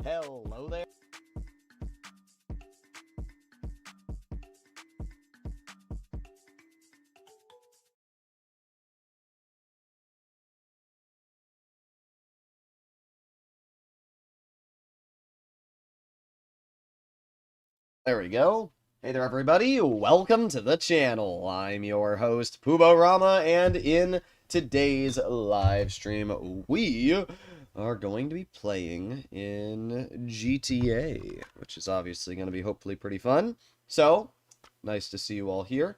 Hello there. There we go. Hey there, everybody. Welcome to the channel. I'm your host, Pubo Rama, and in today's live stream, we are going to be playing in GTA, which is obviously going to be hopefully pretty fun. So, nice to see you all here.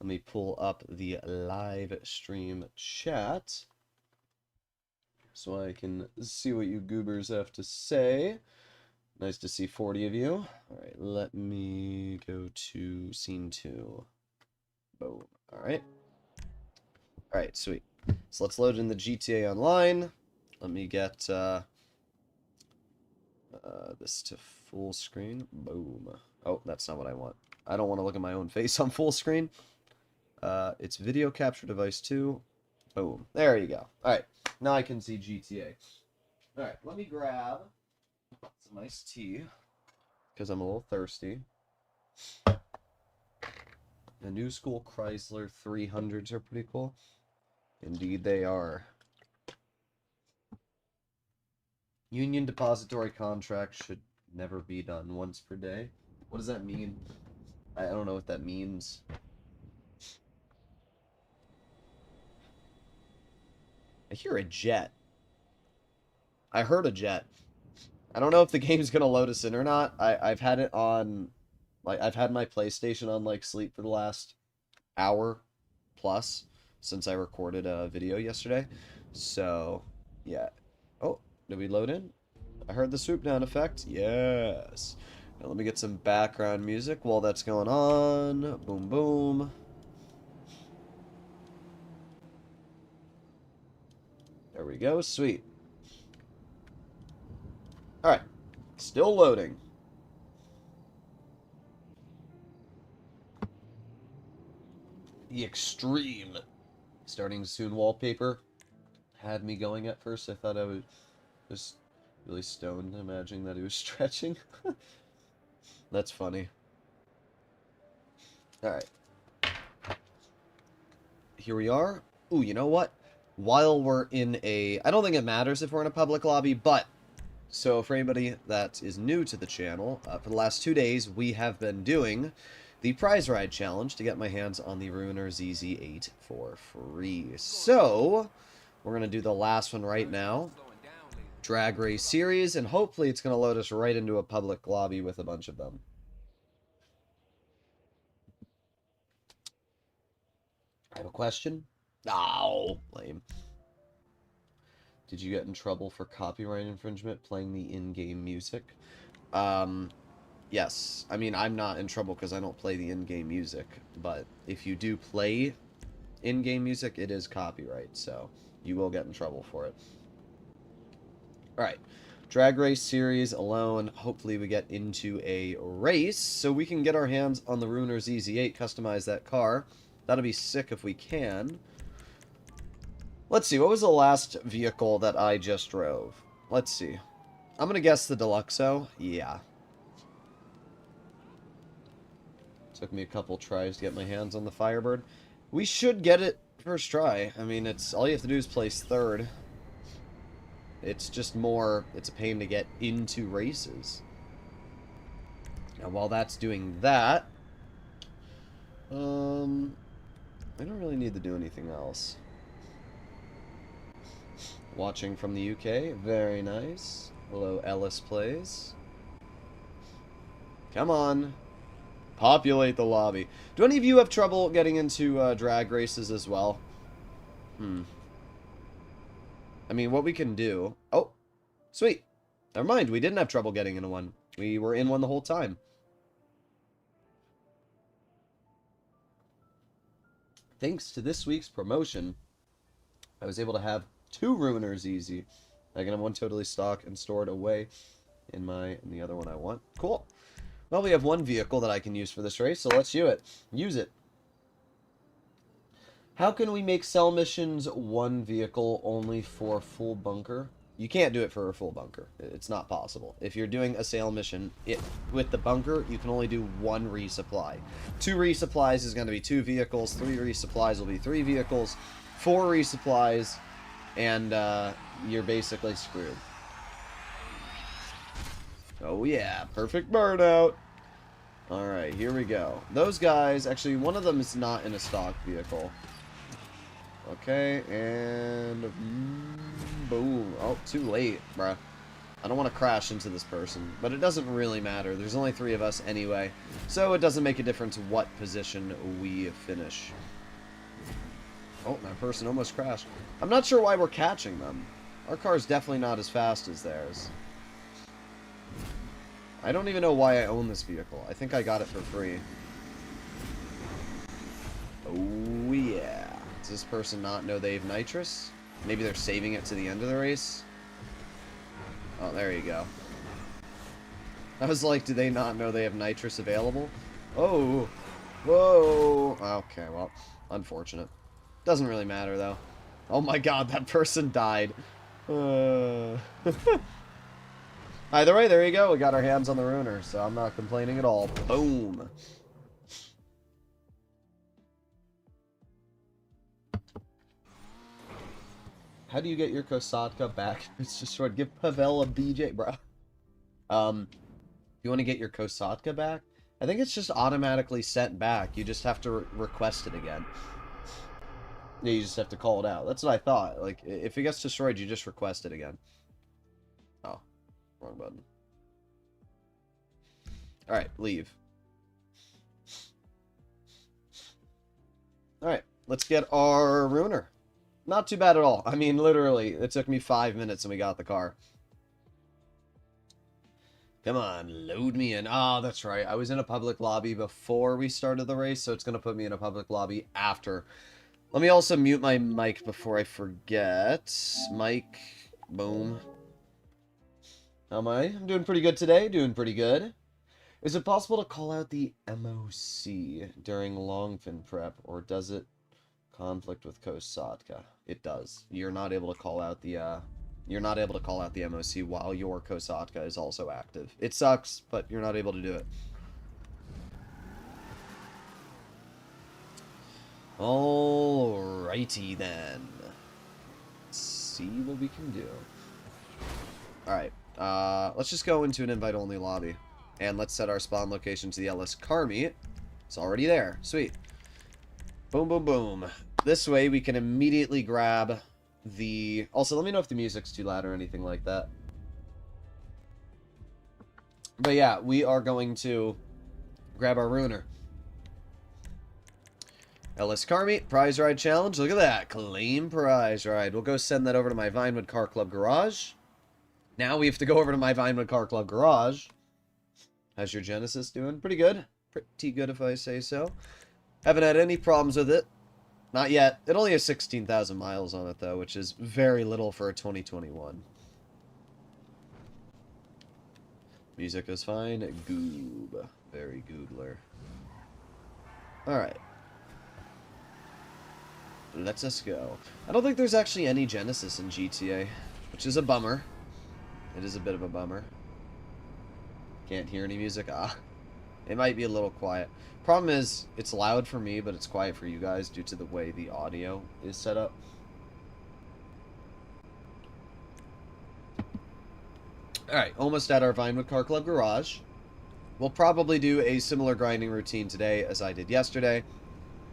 Let me pull up the live stream chat so I can see what you goobers have to say. Nice to see 40 of you. Alright, let me go to scene 2. Boom. Alright. Alright, sweet. So let's load in the GTA Online. Let me get this to full screen. Boom. Oh, that's not what I want. I don't want to look at my own face on full screen. It's video capture device 2. Boom. There you go. Alright, now I can see GTA. Alright, let me grab some iced tea, because I'm a little thirsty. The new school Chrysler 300s are pretty cool. Indeed they are. Union depository contracts should never be done once per day. What does that mean? I don't know what that means. I hear a jet. I heard a jet. I don't know if the game's gonna load us in or not. I've had it on, like, I've had my PlayStation on, like, sleep for the last hour plus since I recorded a video yesterday. So, yeah. Oh, did we load in? I heard the swoop down effect. Yes. Now let me get some background music while that's going on. Boom, boom. There we go. Sweet. Alright. Still loading. The extreme starting soon wallpaper had me going at first. I thought I was just really stoned, imagining that he was stretching. That's funny. Alright. Here we are. Ooh, you know what? While we're in a... I don't think it matters if we're in a public lobby, but... So for anybody that is new to the channel, for the last 2 days, we have been doing the prize ride challenge to get my hands on the Ruiner ZZ8 for free. So, we're going to do the last one right now. Drag race series, and hopefully it's going to load us right into a public lobby with a bunch of them. I have a question. Oh, lame. Did you get in trouble for copyright infringement playing the in-game music? Yes. I mean, I'm not in trouble because I don't play the in-game music, but if you do play in-game music, it is copyright, so you will get in trouble for it. Alright. Drag race series alone. Hopefully we get into a race so we can get our hands on the Ruiner ZZ8, customize that car. That'll be sick if we can. Let's see, what was the last vehicle that I just drove? Let's see. I'm gonna guess the Deluxo. Yeah. Took me a couple tries to get my hands on the Firebird. We should get it first try. I mean, it's all you have to do is place third. It's just more, it's a pain to get into races. Now, while that's doing that, I don't really need to do anything else. Watching from the UK, very nice. Hello, Ellis Plays. Come on. Populate the lobby. Do any of you have trouble getting into drag races as well? I mean, what we can do... Oh, sweet. Never mind, we didn't have trouble getting into one. We were in one the whole time. Thanks to this week's promotion, I was able to have 2 Ruiners easy. I can have one totally stock and stored away in the other one I want. Cool. Well, we have one vehicle that I can use for this race, so let's use it. How can we make cell missions one vehicle only for full bunker? You can't do it for a full bunker. It's not possible. If you're doing a sail mission with the bunker, you can only do 1 resupply. 2 resupplies is going to be 2 vehicles. 3 resupplies will be 3 vehicles. 4 resupplies, and you're basically screwed. Oh yeah, perfect burnout. Alright, here we go. Those guys, actually, one of them is not in a stock vehicle. Okay, and boom. Oh, too late, bruh. I don't want to crash into this person, but it doesn't really matter. There's only 3 of us anyway, so it doesn't make a difference what position we finish. Oh, that person almost crashed. I'm not sure why we're catching them. Our car's definitely not as fast as theirs. I don't even know why I own this vehicle. I think I got it for free. Oh, yeah. Does this person not know they have nitrous? Maybe they're saving it to the end of the race? Oh, there you go. I was like, do they not know they have nitrous available? Oh. Whoa. Okay, well, unfortunate. Doesn't really matter, though. Oh my god, that person died. Either way, there you go. We got our hands on the ruiner, so I'm not complaining at all. Boom. How do you get your Kosatka back? It's just short. Give Pavel a BJ, bro. If you want to get your Kosatka back, I think it's just automatically sent back. You just have to request it again. Yeah, you just have to call it out. That's what I thought. Like, if it gets destroyed, you just request it again. Oh, wrong button. Alright, leave. Alright, let's get our ruiner. Not too bad at all. I mean, literally, it took me 5 minutes and we got the car. Come on, load me in. Ah, that's right. I was in a public lobby before we started the race, so it's going to put me in a public lobby after. Let me also mute my mic before I forget. Mic. Boom. How am I? I'm doing pretty good today. Doing pretty good. Is it possible to call out the MOC during longfin prep, or does it conflict with Kosatka? It does. You're not able to call out the MOC while your Kosatka is also active. It sucks, but you're not able to do it. Alrighty then. Let's see what we can do. Alright. Let's just go into an invite-only lobby. And let's set our spawn location to the LS car meet. It's already there. Sweet. Boom, boom, boom. This way we can immediately grab the... Also, let me know if the music's too loud or anything like that. But yeah, we are going to grab our ruiner. LS Car Meet, prize ride challenge. Look at that. Claim prize ride. We'll go send that over to my Vinewood Car Club garage. Now we have to go over to my Vinewood Car Club garage. How's your Genesis doing? Pretty good. Pretty good if I say so. Haven't had any problems with it. Not yet. It only has 16,000 miles on it, though, which is very little for a 2021. Music is fine. Goob. Very googler. Alright. Let's us go. I don't think there's actually any Genesis in GTA, which is a bummer. It is a bit of a bummer. Can't hear any music. Ah. It might be a little quiet. Problem is, it's loud for me, but it's quiet for you guys due to the way the audio is set up. Alright, almost at our Vinewood Car Club garage. We'll probably do a similar grinding routine today as I did yesterday.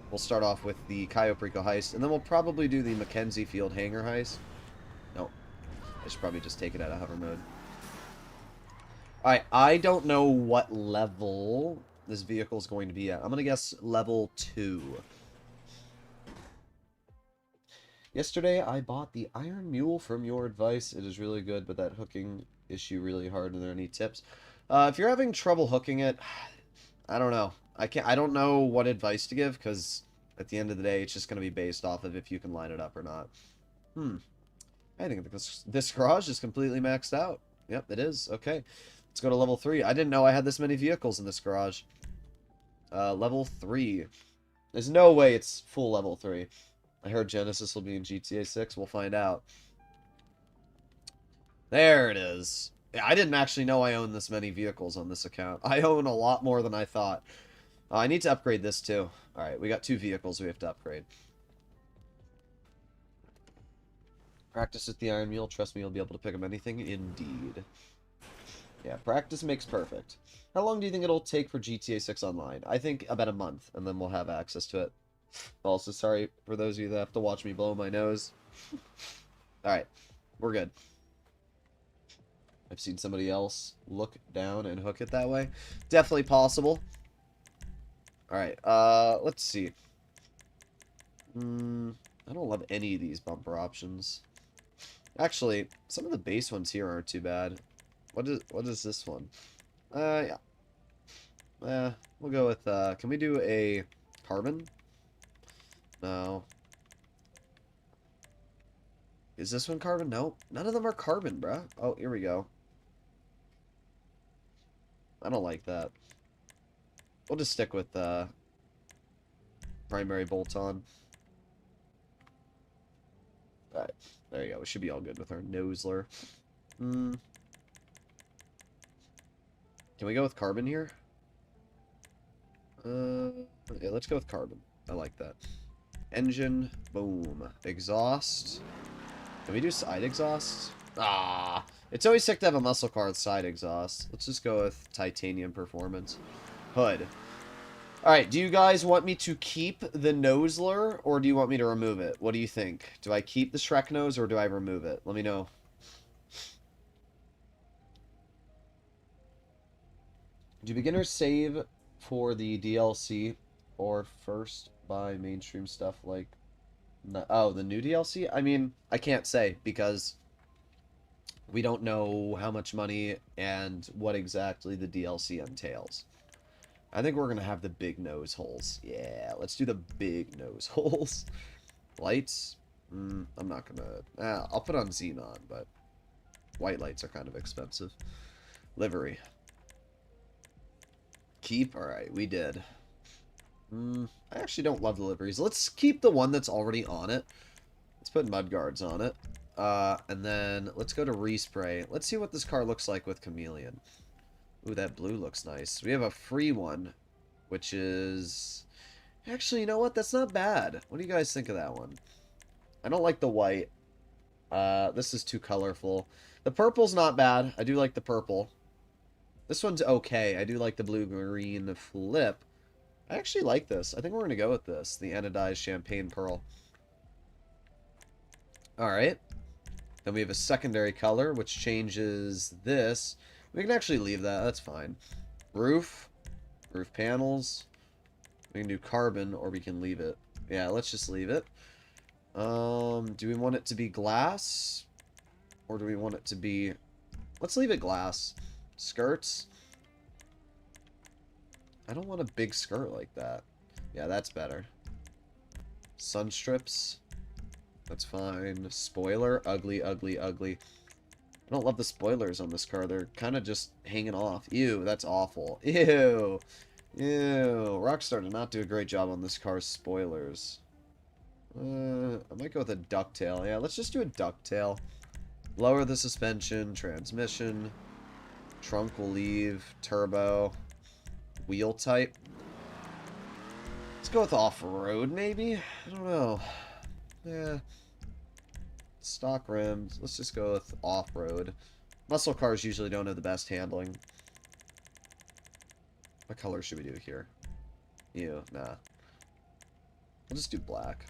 We'll start off with the Cayo Perico heist, and then we'll probably do the McKenzie field hangar heist. No, I should probably just take it out of hover mode. Alright, I don't know what level this vehicle is going to be at. I'm going to guess level 2. Yesterday, I bought the Iron Mule from your advice. It is really good, but that hooking issue really hard. Are there any tips? If you're having trouble hooking it, I don't know. I don't know what advice to give, because at the end of the day, it's just going to be based off of if you can line it up or not. I think this garage is completely maxed out. Yep, it is. Okay. Let's go to level 3. I didn't know I had this many vehicles in this garage. Level 3. There's no way it's full level 3. I heard Genesis will be in GTA 6. We'll find out. There it is. Yeah, I didn't actually know I owned this many vehicles on this account. I own a lot more than I thought. I need to upgrade this too. Alright, we got 2 vehicles we have to upgrade. Practice with the iron mule. Trust me, you'll be able to pick up anything. Indeed. Yeah, practice makes perfect. How long do you think it'll take for GTA 6 Online? I think about a month, and then we'll have access to it. Also, sorry for those of you that have to watch me blow my nose. Alright, we're good. I've seen somebody else look down and hook it that way. Definitely possible. Alright, let's see. I don't love any of these bumper options. Actually, some of the base ones here aren't too bad. What is this one? Yeah. We'll go with, can we do a carbon? No. Is this one carbon? Nope. None of them are carbon, bruh. Oh, here we go. I don't like that. We'll just stick with, primary bolt-on. Alright, there you go. We should be all good with our Nosler. Can we go with carbon here? Yeah, let's go with carbon. I like that. Engine, boom. Exhaust. Can we do side exhaust? Ah, it's always sick to have a muscle car with side exhaust. Let's just go with titanium performance. Hood. Alright, do you guys want me to keep the Nosler, or do you want me to remove it? What do you think? Do I keep the Shrek nose, or do I remove it? Let me know. Do beginners save for the DLC, or first buy mainstream stuff like... Oh, the new DLC? I mean, I can't say, because we don't know how much money and what exactly the DLC entails. I think we're going to have the big nose holes. Yeah, let's do the big nose holes. Lights? I'm not going to... I'll put on xenon, but white lights are kind of expensive. Livery. Keep? Alright, we did. I actually don't love the liveries. Let's keep the one that's already on it. Let's put mudguards on it. And then let's go to respray. Let's see what this car looks like with chameleon. Ooh, that blue looks nice. We have a free one, which is... Actually, you know what? That's not bad. What do you guys think of that one? I don't like the white. This is too colorful. The purple's not bad. I do like the purple. This one's okay. I do like the blue-green flip. I actually like this. I think we're going to go with this. The anodized champagne pearl. Alright. Then we have a secondary color, which changes this. We can actually leave that. That's fine. Roof. Roof panels. We can do carbon, or we can leave it. Yeah, let's just leave it. Do we want it to be glass? Or do we want it to be... Let's leave it glass. Skirts. I don't want a big skirt like that. Yeah, that's better. Sun strips. That's fine. Spoiler. Ugly, ugly, ugly. I don't love the spoilers on this car. They're kind of just hanging off. Ew, that's awful. Ew. Ew. Rockstar did not do a great job on this car's spoilers. I might go with a ducktail. Yeah, let's just do a ducktail. Lower the suspension. Transmission. Trunk will leave. Turbo. Wheel type. Let's go with off-road, maybe? I don't know. Yeah. Stock rims. Let's just go with off-road. Muscle cars usually don't have the best handling. What color should we do here? Ew, nah. We'll just do black.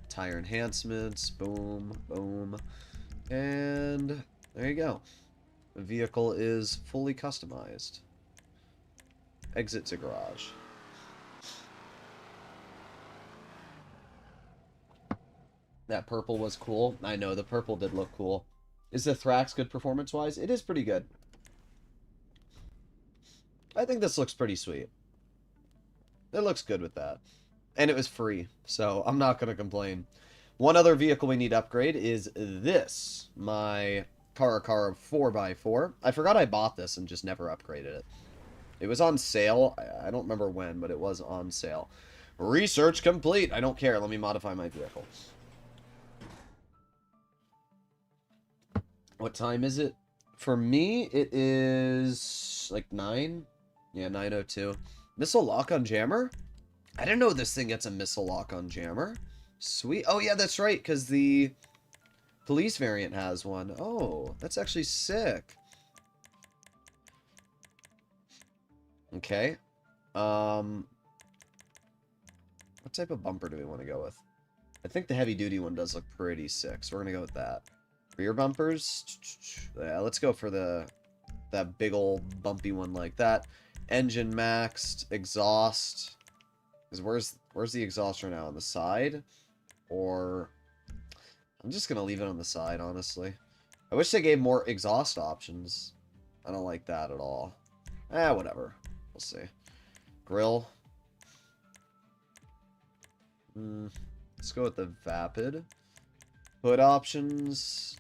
Tire enhancements. Boom, boom. And there you go. The vehicle is fully customized. Exit to garage. That purple was cool. I know, the purple did look cool. Is the Thrax good performance-wise? It is pretty good. I think this looks pretty sweet. It looks good with that. And it was free, so I'm not going to complain. One other vehicle we need to upgrade is this. My car 4x4. I forgot I bought this and just never upgraded it. It was on sale. I don't remember when, but it was on sale. Research complete. I don't care. Let me modify my vehicle. What time is it? For me, it is like 9. Yeah, 9:02. Missile lock on jammer? I didn't know this thing gets a missile lock on jammer. Sweet. Oh, yeah, that's right, because the police variant has one. Oh, that's actually sick. Okay. What type of bumper do we want to go with? I think the heavy-duty one does look pretty sick, so we're going to go with that. Rear bumpers? Yeah, let's go for that big old bumpy one like that. Engine maxed. Exhaust. Where's the exhaust right now? On the side? Or... I'm just going to leave it on the side, honestly. I wish they gave more exhaust options. I don't like that at all. Whatever. We'll see. Grill. Let's go with the Vapid. Hood options.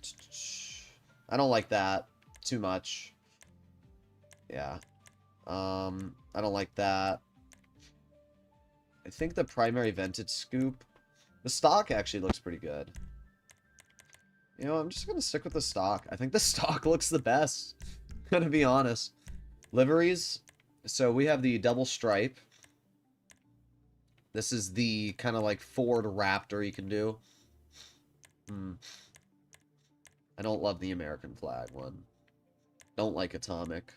I don't like that too much. Yeah. I don't like that. I think the primary vented scoop. The stock actually looks pretty good. You know, I'm just going to stick with the stock. I think the stock looks the best. Gonna be honest. Liveries. So we have the double stripe. This is the kind of like Ford Raptor you can do. I don't love the American flag one. Don't like Atomic.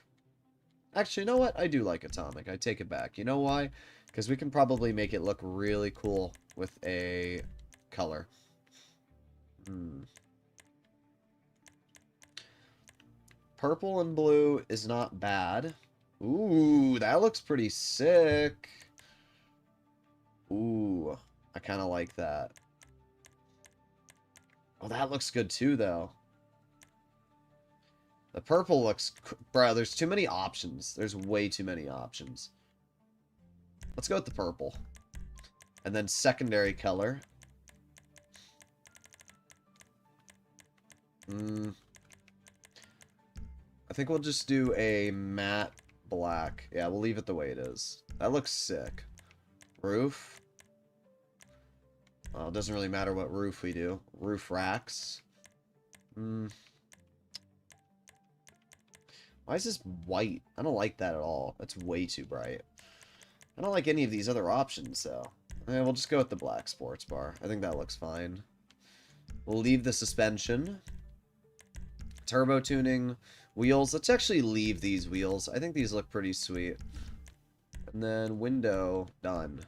Actually, you know what? I do like Atomic. I take it back. You know why? Because we can probably make it look really cool with a color. Purple and blue is not bad. Ooh, that looks pretty sick. Ooh, I kind of like that. Oh, that looks good too, though. The purple looks... Bro, there's too many options. There's way too many options. Let's go with the purple. And then secondary color. I think we'll just do a matte black. Yeah, we'll leave it the way it is. That looks sick. Roof. It doesn't really matter what roof we do. Roof racks. Why is this white? I don't like that at all. That's way too bright. I don't like any of these other options, though. We'll just go with the black sports bar. I think that looks fine. We'll leave the suspension. Turbo tuning. Wheels. Let's actually leave these wheels. I think these look pretty sweet. And then window. Done.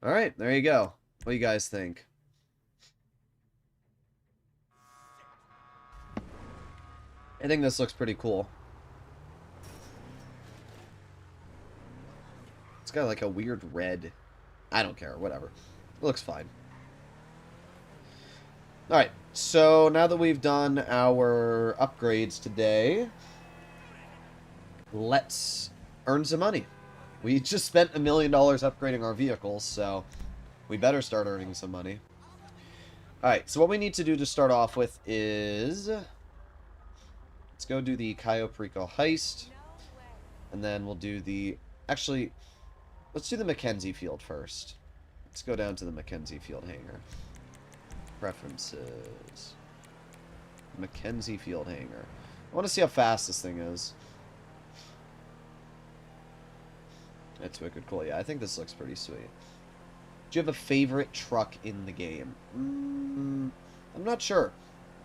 Alright, there you go. What do you guys think? I think this looks pretty cool. It's got like a weird red. I don't care, whatever. It looks fine. Alright, so now that we've done our upgrades today, let's earn some money. We just spent $1 million upgrading our vehicles, so we better start earning some money. Alright, so what we need to do to start off with is... Let's go do the Cayo Perico heist. And then we'll do the... Actually, let's do the McKenzie field first. Let's go down to the McKenzie field hangar. Preferences. McKenzie field hangar. I want to see how fast this thing is. That's wicked cool. Yeah, I think this looks pretty sweet. Do you have a favorite truck in the game? I'm not sure.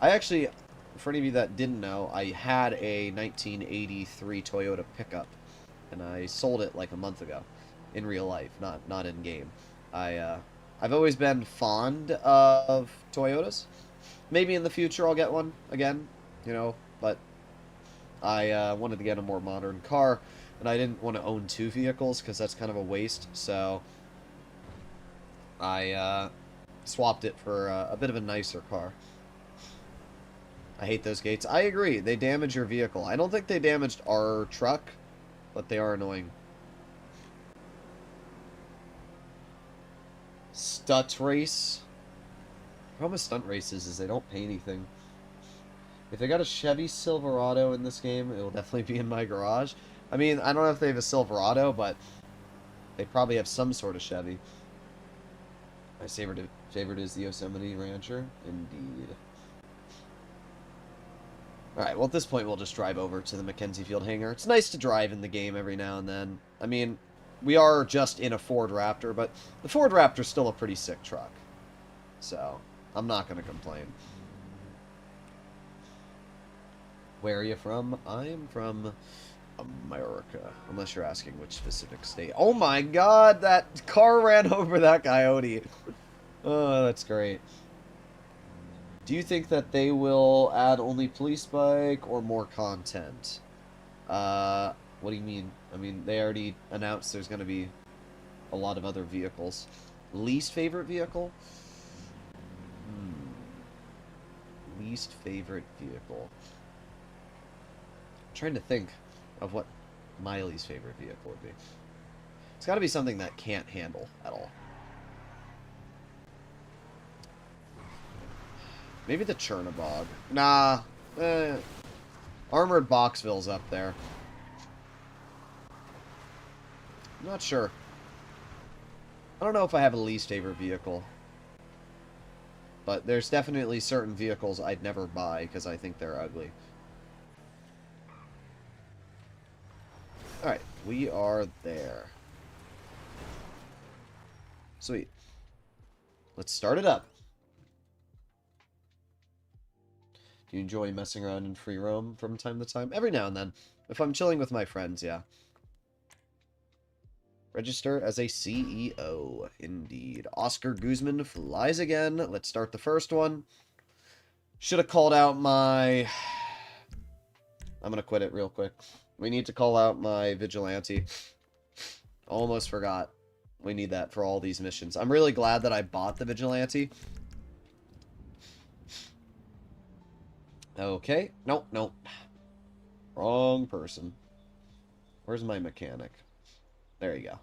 I actually, for any of you that didn't know, I had a 1983 Toyota pickup, and I sold it like a month ago, in real life, not in game. I've always been fond of Toyotas. Maybe in the future I'll get one again, you know, but I wanted to get a more modern car, and I didn't want to own two vehicles because that's kind of a waste, so I swapped it for a bit of a nicer car. I hate those gates. I agree, they damage your vehicle. I don't think they damaged our truck, but they are annoying. Stunt race. The problem with stunt races is they don't pay anything. If they got a Chevy Silverado in this game, it will definitely be in my garage. I mean, I don't know if they have a Silverado, but they probably have some sort of Chevy. My favorite is the Yosemite Rancher. Indeed. Alright, well at this point we'll just drive over to the McKenzie Field hangar. It's nice to drive in the game every now and then. I mean, we are just in a Ford Raptor, but the Ford Raptor's still a pretty sick truck. So, I'm not going to complain. Where are you from? I'm from America. Unless you're asking which specific state. Oh my god, that car ran over that coyote. Oh, that's great. Do you think that they will add only police bike or more content? What do you mean? I mean, they already announced there's going to be a lot of other vehicles. Least favorite vehicle? Least favorite vehicle. I'm trying to think of what my least favorite vehicle would be. It's got to be something that can't handle at all. Maybe the Chernobog. Nah. Armored Boxville's up there. I'm not sure. I don't know if I have a least favorite vehicle. But there's definitely certain vehicles I'd never buy because I think they're ugly. Alright, we are there. Sweet. Let's start it up. Do you enjoy messing around in free roam from time to time? Every now and then. If I'm chilling with my friends, yeah. Register as a CEO. Indeed. Oscar Guzman flies again. Let's start the first one. Should have called out my... I'm going to quit it real quick. We need to call out my vigilante. Almost forgot. We need that for all these missions. I'm really glad that I bought the vigilante. Okay. Nope, nope. Wrong person. Where's my mechanic? There you go.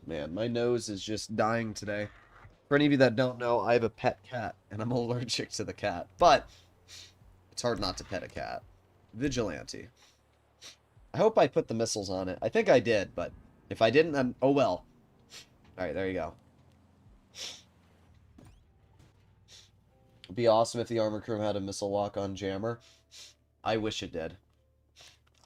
Man, my nose is just dying today. For any of you that don't know, I have a pet cat, and I'm allergic to the cat. But it's hard not to pet a cat. Vigilante. I hope I put the missiles on it. I think I did, but if I didn't, then oh well. Alright, there you go. It'd be awesome if the armor crew had a missile lock on jammer. I wish it did.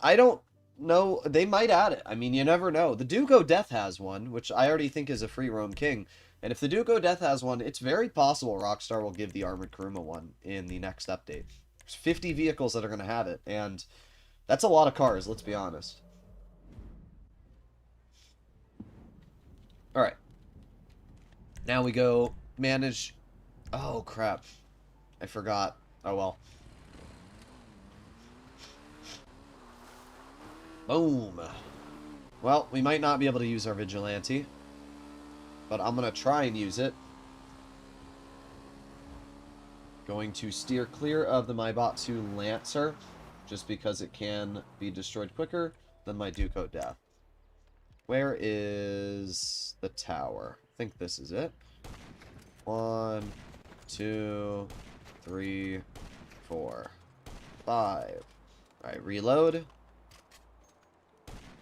I don't know. They might add it. I mean, you never know. The Duco Death has one, which I already think is a free roam king. And if the Duco Death has one, it's very possible Rockstar will give the Armored Kuruma one in the next update. There's 50 vehicles that are going to have it, and that's a lot of cars, let's be honest. Alright. Now we go manage... Oh, crap. I forgot. Oh, well. Boom. Well, we might not be able to use our vigilante, but I'm going to try and use it. Going to steer clear of the Maibatsu Lancer, just because it can be destroyed quicker than my Duco Death. Where is the tower? I think this is it. 1, 2, 3, 4, 5. Alright, reload.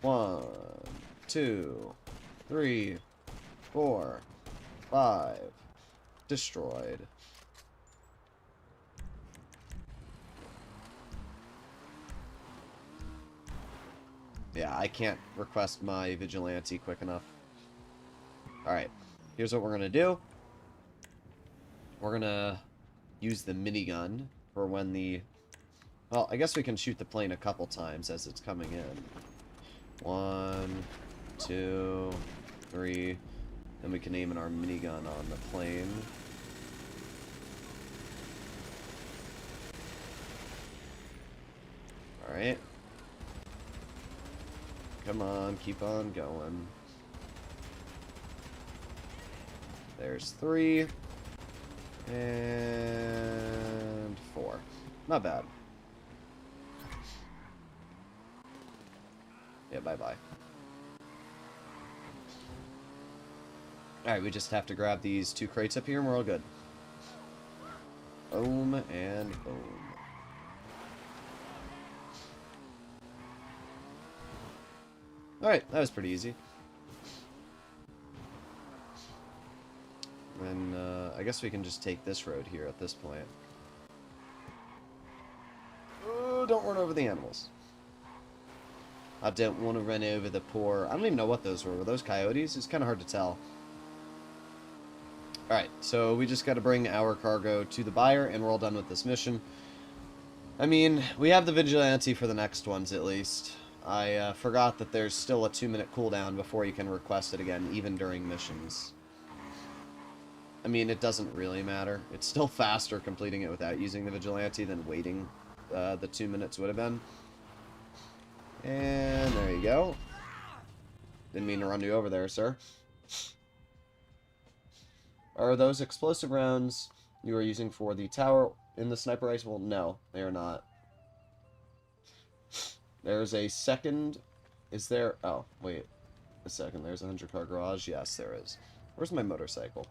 1, 2, 3, 4, 5. Destroyed. Yeah, I can't request my vigilante quick enough. Alright, here's what we're going to do. We're going to use the minigun for when the... Well, I guess we can shoot the plane a couple times as it's coming in. 1, 2, 3. Then we can aim in our minigun on the plane. Alright. Come on, keep on going. There's 3. And 4. Not bad. Yeah, bye-bye. Alright, we just have to grab these 2 crates up here and we're all good. Boom and boom. Alright, that was pretty easy. And I guess we can just take this road here at this point. don't run over the animals. I don't want to run over the poor... I don't even know what those were. Were those coyotes? It's kind of hard to tell. Alright, so we just got to bring our cargo to the buyer, and we're all done with this mission. I mean, we have the vigilante for the next ones, at least. I forgot that there's still a 2-minute cooldown before you can request it again, even during missions. I mean, it doesn't really matter. It's still faster completing it without using the vigilante than waiting the 2 minutes would have been. And there you go. Didn't mean to run you over there, sir. Are those explosive rounds you are using for the tower in the sniper rifle? No, they are not. There's a second... Is there... Oh, wait a second. There's a 100-car garage? Yes, there is. Where's my motorcycle?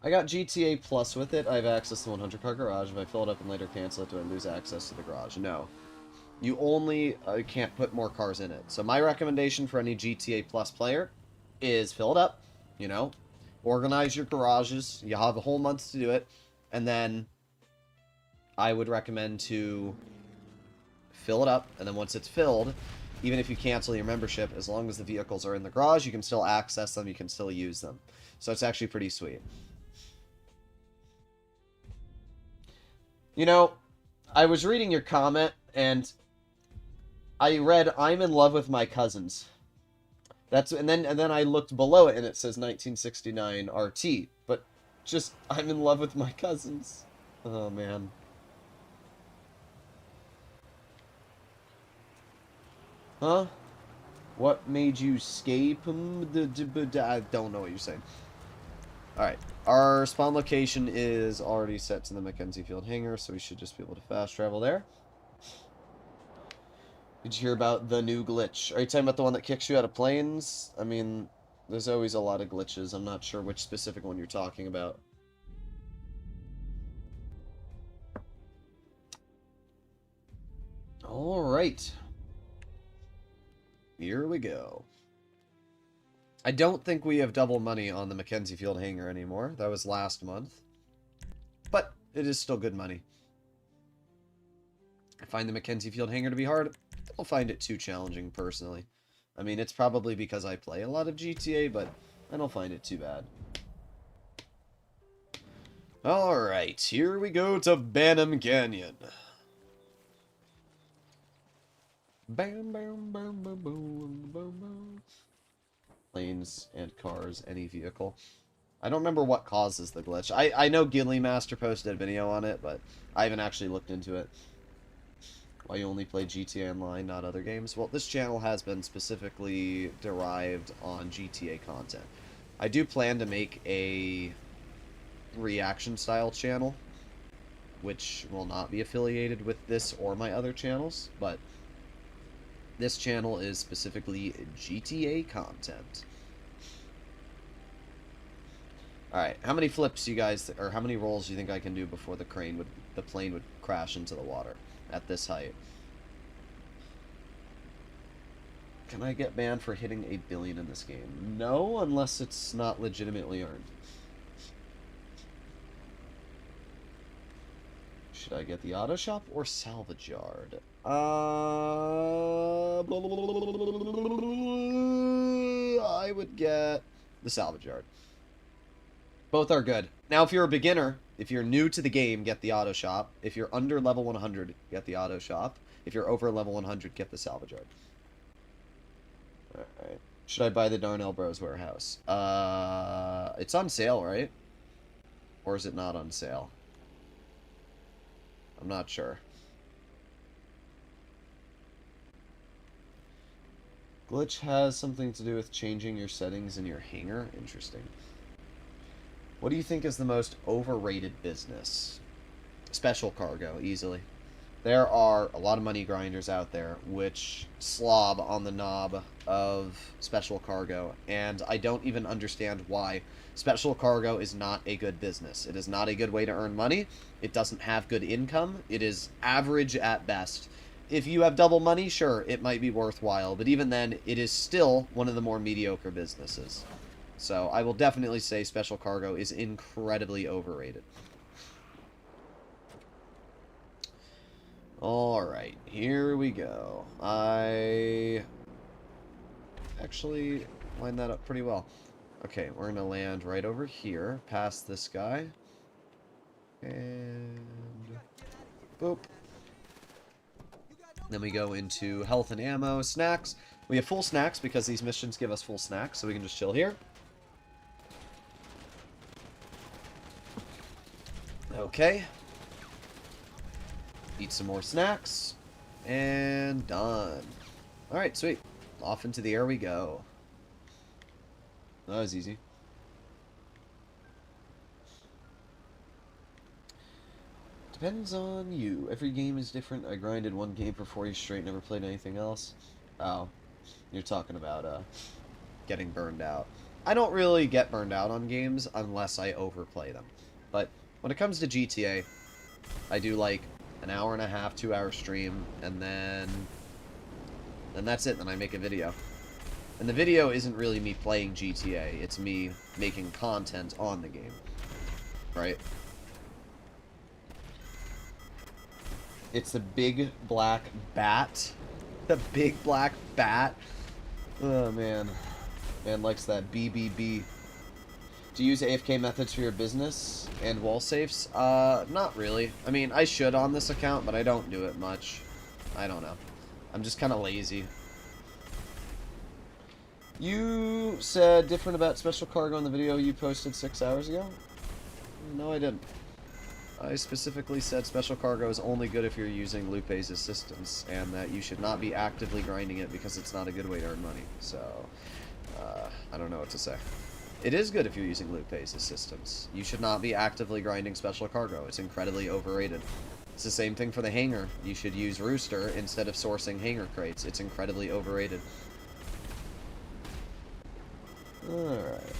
I got GTA Plus with it. I have access to 100-car garage. If I fill it up and later cancel it, do I lose access to the garage? No. You only can't put more cars in it. So my recommendation for any GTA Plus player is fill it up, you know, organize your garages. You have a whole month to do it. And then I would recommend to fill it up. And then once it's filled, even if you cancel your membership, as long as the vehicles are in the garage, you can still access them. You can still use them. So it's actually pretty sweet. You know, I was reading your comment, and I read, "I'm in love with my cousins." And then I looked below it, and it says 1969 RT. But just, I'm in love with my cousins. Oh, man. Huh? What made you escape? I don't know what you're saying. Alright. Our spawn location is already set to the McKenzie field hangar, so we should just be able to fast travel there. Did you hear about the new glitch? Are you talking about the one that kicks you out of planes? I mean, there's always a lot of glitches. I'm not sure which specific one you're talking about. Alright. Here we go. I don't think we have double money on the McKenzie field hangar anymore. That was last month. But it is still good money. I find the McKenzie field hangar to be hard. I don't find it too challenging, personally. I mean, it's probably because I play a lot of GTA, but I don't find it too bad. Alright, here we go to Banham Canyon. Bam, bam, bam, bam, boom, boom, boom. Planes and cars, any vehicle. I don't remember what causes the glitch. I know Gilly Master posted a video on it, but I haven't actually looked into it. Why you only play GTA Online, not other games? Well, this channel has been specifically derived on GTA content. I do plan to make a reaction-style channel, which will not be affiliated with this or my other channels, but this channel is specifically GTA content. Alright, how many flips you guys, or how many rolls do you think I can do before the plane would crash into the water at this height? Can I get banned for hitting 8 billion in this game? No, unless it's not legitimately earned. Should I get the auto shop or salvage yard? I would get the salvage yard. Both are good. Now, if you're a beginner, if you're new to the game, get the auto shop. If you're under level 100, get the auto shop. If you're over level 100, get the salvage yard. Alright. Should I buy the Darnell Bros warehouse? It's on sale, right? Or is it not on sale? I'm not sure. Glitch has something to do with changing your settings in your hangar? Interesting. What do you think is the most overrated business? Special cargo, easily. There are a lot of money grinders out there which slob on the knob of special cargo, and I don't even understand why. Special cargo is not a good business. It is not a good way to earn money. It doesn't have good income. It is average at best. If you have double money, sure, it might be worthwhile, but even then, it is still one of the more mediocre businesses. So I will definitely say special cargo is incredibly overrated. Alright, here we go. I actually lined that up pretty well. Okay, we're going to land right over here, past this guy. And boop. Then we go into health and ammo, snacks. We have full snacks because these missions give us full snacks, so we can just chill here. Okay. Eat some more snacks. And done. Alright, sweet. Off into the air we go. That was easy. Depends on you. Every game is different. I grinded one game for 4 years straight, never played anything else. Oh, you're talking about getting burned out. I don't really get burned out on games unless I overplay them. But when it comes to GTA, I do like an hour and a half, 2-hour stream, and then that's it. Then I make a video. And the video isn't really me playing GTA. It's me making content on the game. Right? It's the big black bat. The big black bat. Oh, man. Man likes that BBB. Do you use AFK methods for your business and wall safes? Not really. I mean, I should on this account, but I don't do it much. I don't know. I'm just kind of lazy. You said different about special cargo in the video you posted 6 hours ago? No, I didn't. I specifically said special cargo is only good if you're using Lupe's assistance, and that you should not be actively grinding it because it's not a good way to earn money. So, I don't know what to say. It is good if you're using Lupe's assistance. You should not be actively grinding special cargo. It's incredibly overrated. It's the same thing for the hangar. You should use Rooster instead of sourcing hangar crates. It's incredibly overrated. Alright.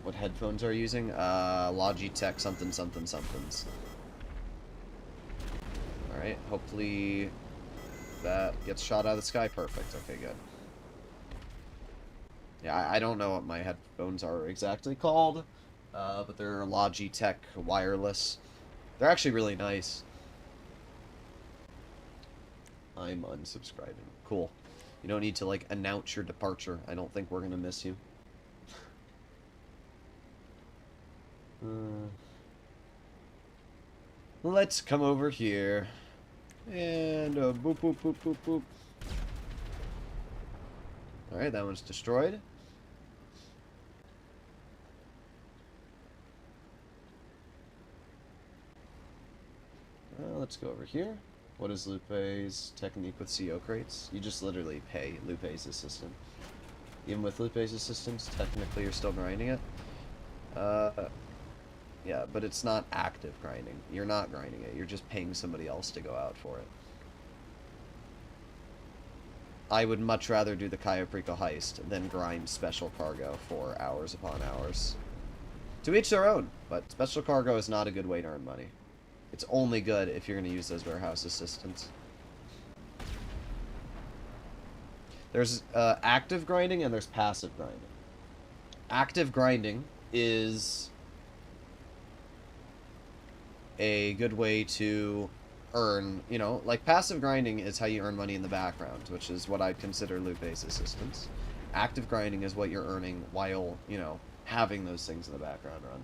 What headphones are you using? Logitech somethings. Alright, hopefully that gets shot out of the sky. Perfect. Okay, good. Yeah, I don't know what my headphones are exactly called, but they're Logitech wireless. They're actually really nice. I'm unsubscribing. Cool. You don't need to, like, announce your departure. I don't think we're gonna miss you. Let's come over here. And boop, boop, boop, boop, boop. Alright, that one's destroyed. Let's go over here. What is Lupe's technique with CO crates? You just literally pay Lupe's assistant. Even with Lupe's assistance, technically you're still grinding it. Yeah, but it's not active grinding. You're not grinding it. You're just paying somebody else to go out for it. I would much rather do the Cayo Perico heist than grind special cargo for hours upon hours. To each their own, but special cargo is not a good way to earn money. It's only good if you're going to use those warehouse assistants. There's active grinding and there's passive grinding. Active grinding is a good way to earn, you know, like passive grinding is how you earn money in the background, which is what I'd consider Lupe's assistance. Active grinding is what you're earning while, you know, having those things in the background run.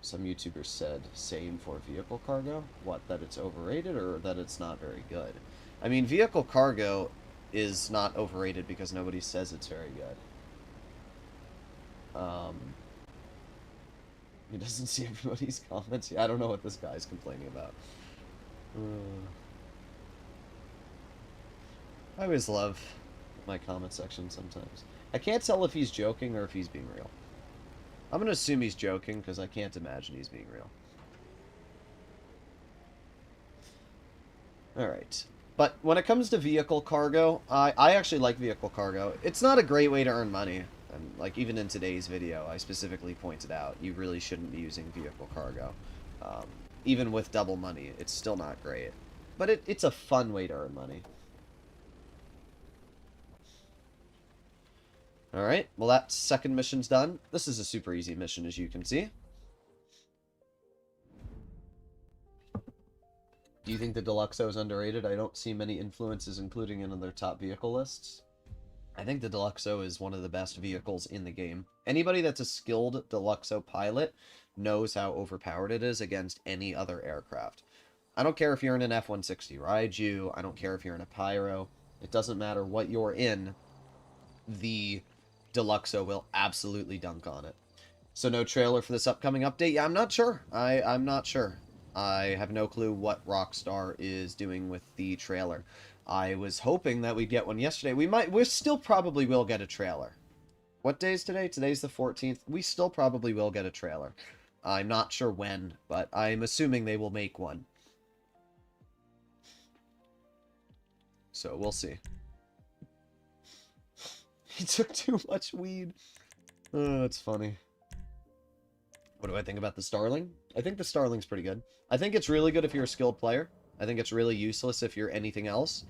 Some YouTubers said same for vehicle cargo. What, that it's overrated or that it's not very good? I mean, vehicle cargo is not overrated because nobody says it's very good. He doesn't see everybody's comments. I don't know what this guy's complaining about. I always love my comment section sometimes. I can't tell if he's joking or if he's being real. I'm going to assume he's joking because I can't imagine he's being real. Alright. But when it comes to vehicle cargo, I actually like vehicle cargo. It's not a great way to earn money. And like even in today's video, I specifically pointed out you really shouldn't be using vehicle cargo. Even with double money, it's still not great. But it's a fun way to earn money. Alright, well that second mission's done. This is a super easy mission, as you can see. Do you think the Deluxo is underrated? I don't see many influences including in their top vehicle lists. I think the Deluxo is one of the best vehicles in the game. Anybody that's a skilled Deluxo pilot knows how overpowered it is against any other aircraft. I don't care if you're in an F-160 Raiju, I don't care if you're in a Pyro, it doesn't matter what you're in, the Deluxo will absolutely dunk on it. So no trailer for this upcoming update? Yeah, I'm not sure. I'm not sure. I have no clue what Rockstar is doing with the trailer. I was hoping that we'd get one yesterday. We still probably will get a trailer. What day is today? Today's the 14th. We still probably will get a trailer. I'm not sure when, but I'm assuming they will make one. So we'll see. He took too much weed. Oh, that's funny. What do I think about the Starling? I think the Starling's pretty good. I think it's really good if you're a skilled player. I think it's really useless if you're anything else.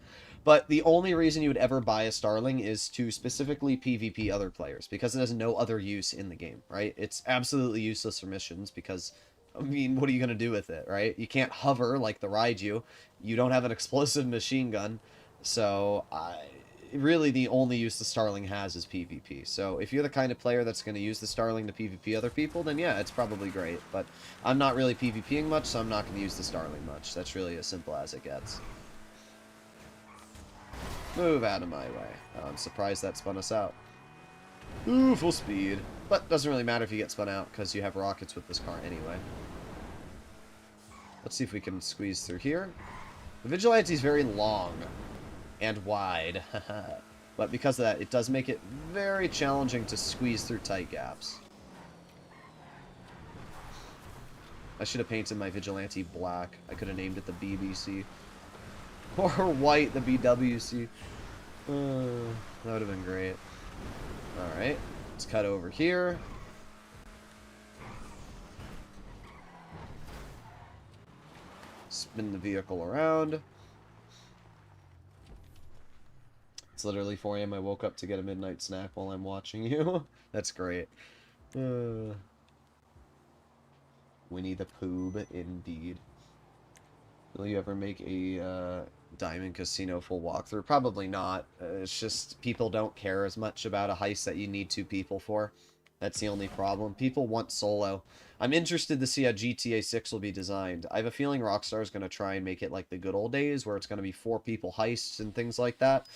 But the only reason you would ever buy a Starling is to specifically PvP other players, because it has no other use in the game, right? It's absolutely useless for missions because, I mean, what are you going to do with it, right? You can't hover like the Raiju. You don't have an explosive machine gun. So, really the only use the Starling has is PvP. So if you're the kind of player that's going to use the Starling to PvP other people, then yeah, it's probably great. But I'm not really PvPing much, so I'm not going to use the Starling much. That's really as simple as it gets. Move out of my way. Oh, I'm surprised that spun us out. Ooh, full speed. But doesn't really matter if you get spun out, because you have rockets with this car anyway. Let's see if we can squeeze through here. The Vigilante's very long and wide. But because of that, it does make it very challenging to squeeze through tight gaps. I should have painted my Vigilante black. I could have named it the BBC. Or white, the BWC. That would have been great. Alright, let's cut over here. Spin the vehicle around. It's literally 4 AM. I woke up to get a midnight snack while I'm watching you. That's great. Winnie the Pooh, indeed. Will you ever make a Diamond Casino full walkthrough? Probably not. It's just people don't care as much about a heist that you need 2 people for. That's the only problem. People want solo. I'm interested to see how GTA 6 will be designed. I have a feeling Rockstar is going to try and make it like the good old days, where it's going to be 4 people heists and things like that.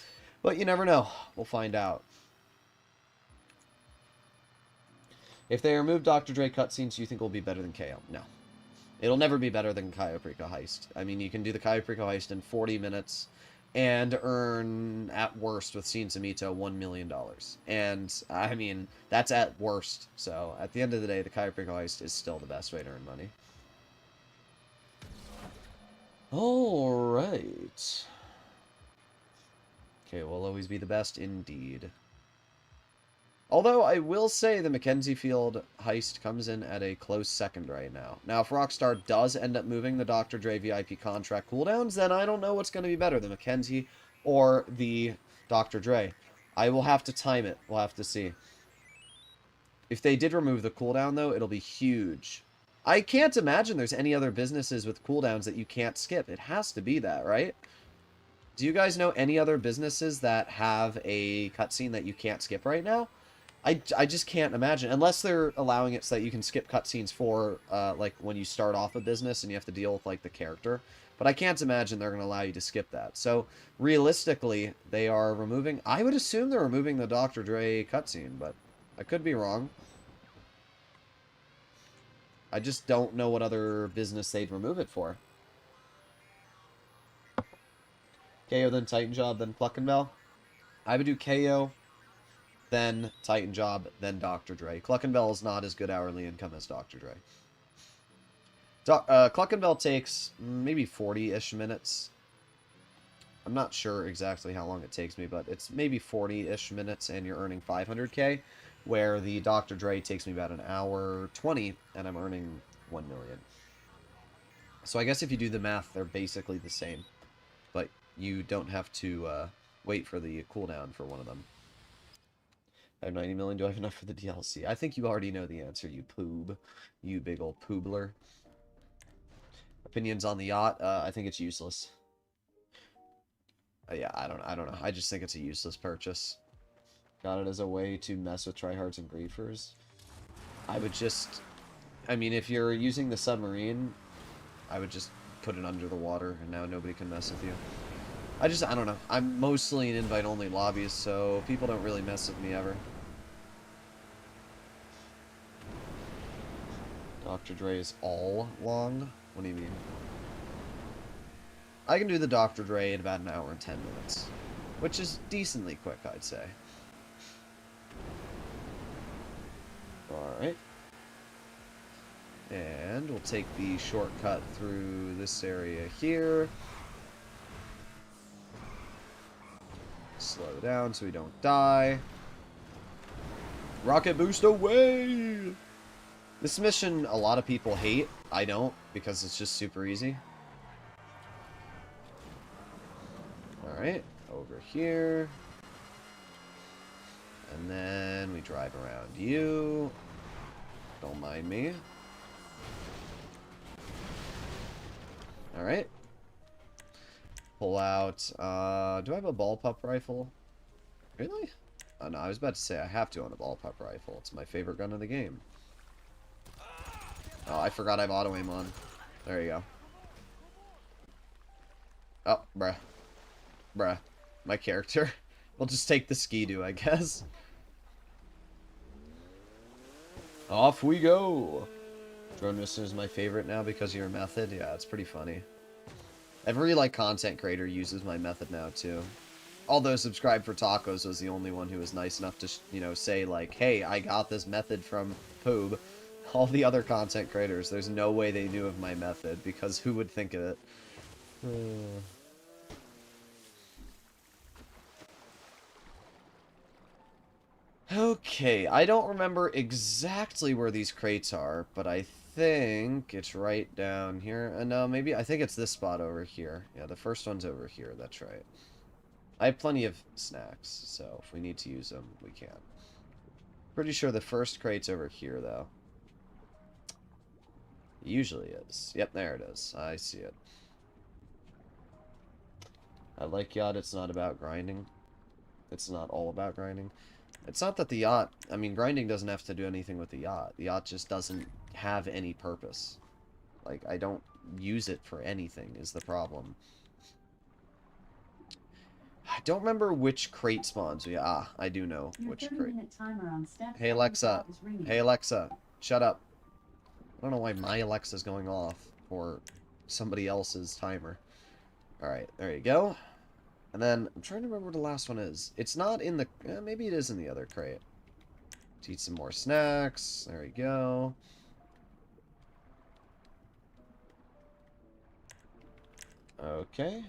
But you never know. We'll find out. If they remove Dr. Dre cutscenes, do you think it will be better than KO? No. It'll never be better than Cayo Perico heist. I mean, you can do the Cayo Perico heist in 40 minutes and earn, at worst, with Sin Samito, $1 million. And, I mean, that's at worst. So, at the end of the day, the Cayo Perico heist is still the best way to earn money. Alright. Okay, we'll always be the best, indeed. Although, I will say the McKenzie Field heist comes in at a close second right now. Now, if Rockstar does end up moving the Dr. Dre VIP contract cooldowns, then I don't know what's going to be better, the McKenzie or the Dr. Dre. I will have to time it. We'll have to see. If they did remove the cooldown, though, it'll be huge. I can't imagine there's any other businesses with cooldowns that you can't skip. It has to be that, right? Do you guys know any other businesses that have a cutscene that you can't skip right now? I just can't imagine, unless they're allowing it so that you can skip cutscenes for, like, when you start off a business and you have to deal with, like, the character. But I can't imagine they're going to allow you to skip that. So, realistically, they are removing... I would assume they're removing the Dr. Dre cutscene, but I could be wrong. I just don't know what other business they'd remove it for. KO, then Titan Job, then Pluckin' Bell. I would do KO... then Titan Job, then Dr. Dre. Cluckenbell is not as good hourly income as Dr. Dre. Cluckenbell takes maybe 40-ish minutes. I'm not sure exactly how long it takes me, but it's maybe 40-ish minutes, and you're earning 500k, where the Dr. Dre takes me about an hour 20, and I'm earning 1 million. So I guess if you do the math, they're basically the same, but you don't have to wait for the cooldown for one of them. I have 90 million. Do I have enough for the DLC? I think you already know the answer, you poob. You big old poobler. opinions on the yacht. I think it's useless. Yeah, I don't know. I just think it's a useless purchase. Got it as a way to mess with tryhards and griefers. I would just... I mean, if you're using the submarine, I would just put it under the water, and now nobody can mess with you. I don't know. I'm mostly in invite-only lobbies, so people don't really mess with me ever. Dr. Dre is all long? What do you mean? I can do the Dr. Dre in about an hour and 10 minutes, which is decently quick, I'd say. Alright. And we'll take the shortcut through this area here. Slow down so we don't die. Rocket boost away! This mission a lot of people hate. I don't, because it's just super easy. Alright, over here. And then we drive around you. Don't mind me. Alright. Pull out, do I have a ball-pup rifle? Really? Oh no, I was about to say I have to own a ball-pup rifle. It's my favorite gun in the game. Oh, I forgot I have auto-aim on. There you go. Oh, bruh. Bruh. My character. We'll just take the Ski-Doo, I guess. Off we go! Drone Mister is my favorite now because of your method. Yeah, it's pretty funny. Every, like, content creator uses my method now, too. Although Subscribe for Tacos was the only one who was nice enough to, you know, say, like, hey, I got this method from Poob. All the other content creators, there's no way they knew of my method, because who would think of it? Okay, I don't remember exactly where these crates are, but I think it's right down here. No, maybe, I think it's this spot over here. Yeah, the first one's over here, that's right. I have plenty of snacks, so if we need to use them, we can. Pretty sure the first crate's over here, though. Usually is. Yep, there it is. I see it. I like yacht, it's not about grinding. It's not all about grinding. It's not that the yacht... I mean, grinding doesn't have to do anything with the yacht. The yacht just doesn't have any purpose. Like, I don't use it for anything, is the problem. I don't remember which crate spawns. Yeah, I do know which crate. Hey, Alexa. Hey, Alexa. Shut up. I don't know why my Alexa's going off for somebody else's timer. Alright, there you go. And then, I'm trying to remember where the last one is. It's not in the... maybe it is in the other crate. Let's eat some more snacks. There we go. Okay.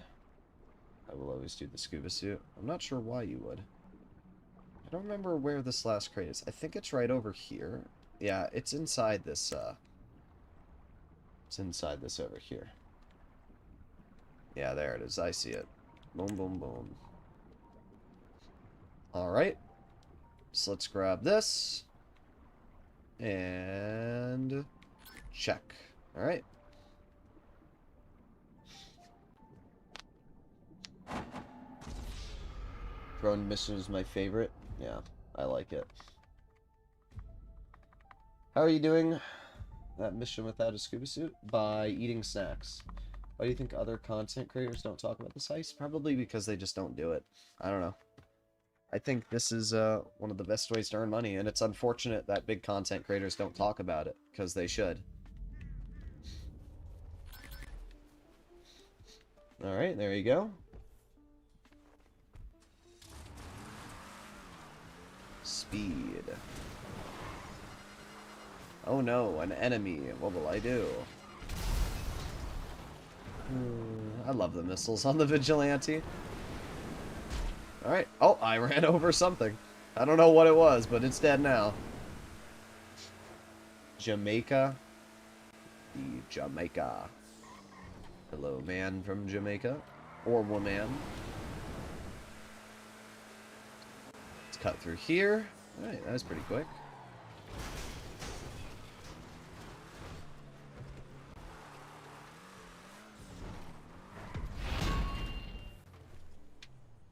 I will always do the scuba suit. I'm not sure why you would. I don't remember where this last crate is. I think it's right over here. Yeah, it's inside this, It's inside this over here. Yeah, there it is. I see it. Boom, boom, boom. Alright. So let's grab this. And... check. Alright. Drone mission is my favorite. Yeah, I like it. How are you doing? That mission without a scuba suit? By eating snacks. Why do you think other content creators don't talk about this heist? Probably because they just don't do it. I don't know. I think this is one of the best ways to earn money, and it's unfortunate that big content creators don't talk about it, because they should. Alright, there you go. Speed. Oh no, an enemy. What will I do? I love the missiles on the Vigilante. Alright. Oh, I ran over something. I don't know what it was, but it's dead now. Jamaica. The Jamaica. Hello, man from Jamaica. Or woman. Let's cut through here. Alright, that was pretty quick.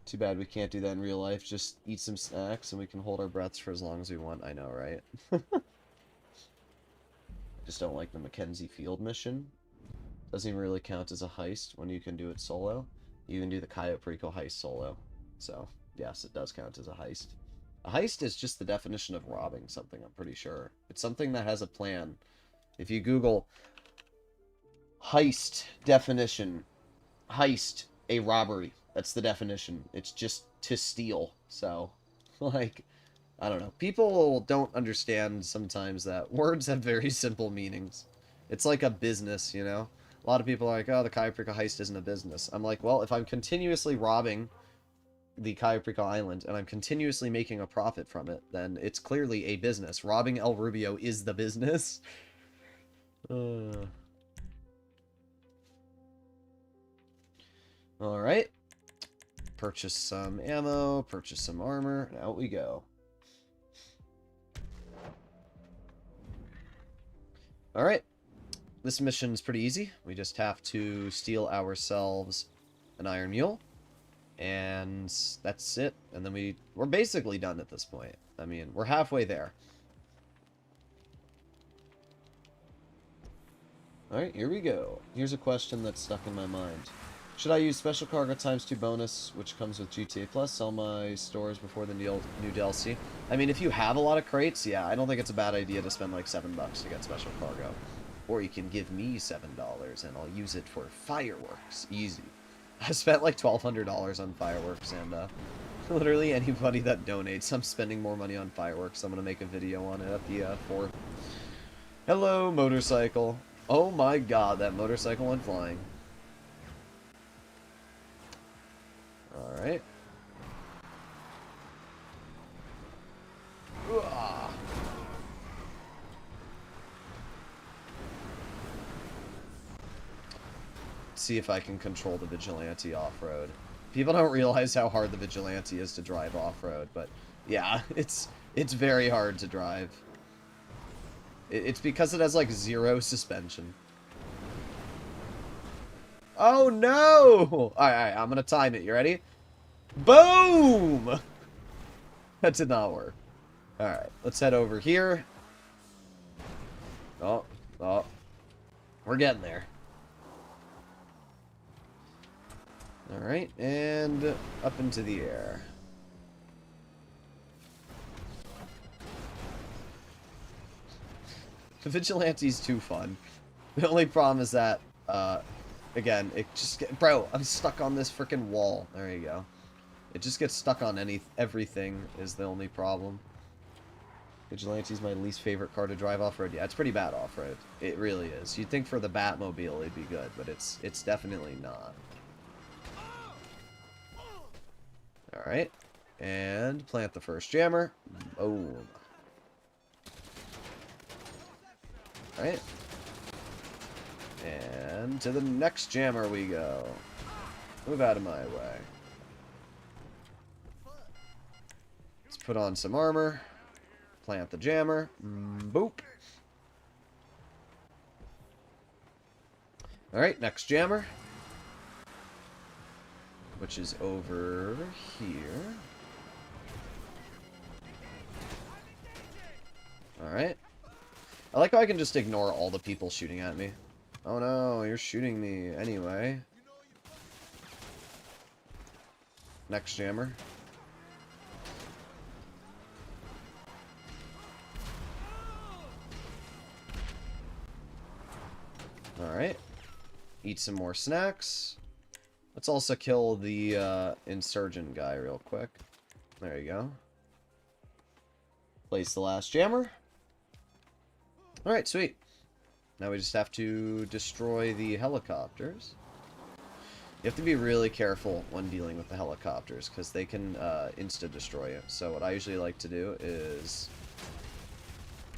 Too bad we can't do that in real life. Just eat some snacks and we can hold our breaths for as long as we want. I know, right? Just don't like the McKenzie field mission. Doesn't even really count as a heist when you can do it solo. You can do the Cayo Perico heist solo. So, yes, it does count as a heist. A heist is just the definition of robbing something, I'm pretty sure. It's something that has a plan. If you Google heist definition, heist, a robbery. That's the definition. It's just to steal. So, like, I don't know. People don't understand sometimes that words have very simple meanings. It's like a business, you know? A lot of people are like, oh, the Cayo Perico heist isn't a business. I'm like, well, if I'm continuously robbing the Cayo Perico Island and I'm continuously making a profit from it, then it's clearly a business. Robbing El Rubio is the business. Alright. Purchase some ammo, purchase some armor, and out we go. Alright. This mission is pretty easy. We just have to steal ourselves an iron mule. And that's it. And then we're basically done at this point. I mean, we're halfway there. Alright, here we go. Here's a question that's stuck in my mind. Should I use special cargo ×2 bonus, which comes with GTA Plus, sell my stores before the new DLC? I mean, if you have a lot of crates, yeah, I don't think it's a bad idea to spend like $7 to get special cargo. Or you can give me $7 and I'll use it for fireworks. Easy. I spent like $1,200 on fireworks, and literally anybody that donates, I'm spending more money on fireworks. I'm going to make a video on it at the 4th. Hello, motorcycle. Oh my god, that motorcycle went flying. Alright. See if I can control the Vigilante off-road. People don't realize how hard the Vigilante is to drive off-road, but yeah, it's very hard to drive. It's because it has like 0 suspension. Oh no! Alright, I'm gonna time it. You ready? Boom! That did not work. Alright, let's head over here. Oh. We're getting there. Alright, and up into the air. The Vigilante's too fun. The only problem is that, again, it just bro, I'm stuck on this freaking wall. There you go. It just gets stuck on everything is the only problem. Vigilante's my least favorite car to drive off-road. Yeah, it's pretty bad off-road. It really is. You'd think for the Batmobile it'd be good, but it's definitely not. Alright. And plant the first jammer. Boom. Alright. And to the next jammer we go. Move out of my way. Let's put on some armor. Plant the jammer. Boop. Alright, next jammer. Which is over here. Alright. I like how I can just ignore all the people shooting at me. Oh no, you're shooting me anyway. Next jammer. Alright. Eat some more snacks. Let's also kill the insurgent guy real quick. There you go. Place the last jammer. Alright, sweet. Now we just have to destroy the helicopters. You have to be really careful when dealing with the helicopters, because they can insta-destroy you. So what I usually like to do is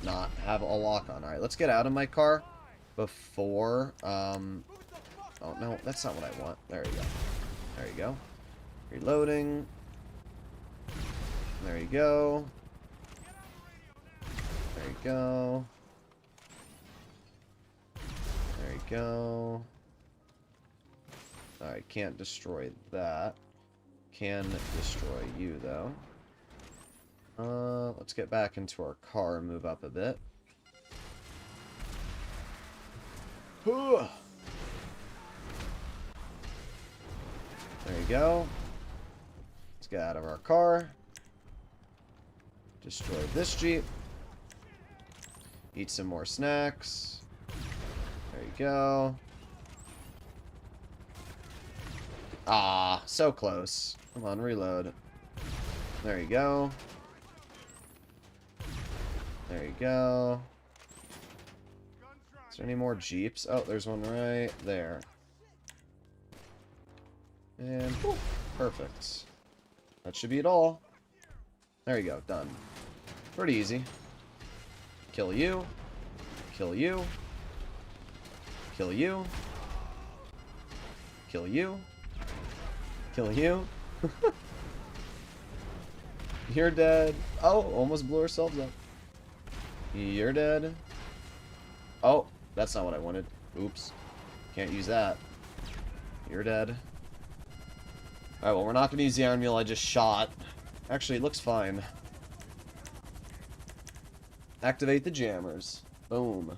not have a lock on. Alright, let's get out of my car before... Oh, no, that's not what I want. There you go. There you go. Reloading. There you go. There you go. There you go. Alright, can't destroy that. can destroy you, though. Let's get back into our car and move up a bit. There you go. Let's get out of our car. Destroy this Jeep. Eat some more snacks. There you go. Ah, so close. Come on, reload. There you go. There you go. Is there any more Jeeps? Oh, there's one right there. And whew, perfect. That should be it all. There you go, done. Pretty easy. Kill you. Kill you. Kill you. Kill you. Kill you. You're dead. Oh, almost blew ourselves up. You're dead. Oh, that's not what I wanted. Oops. Can't use that. You're dead. Alright, well, we're not going to use the iron mule I just shot. Actually, it looks fine. Activate the jammers. Boom.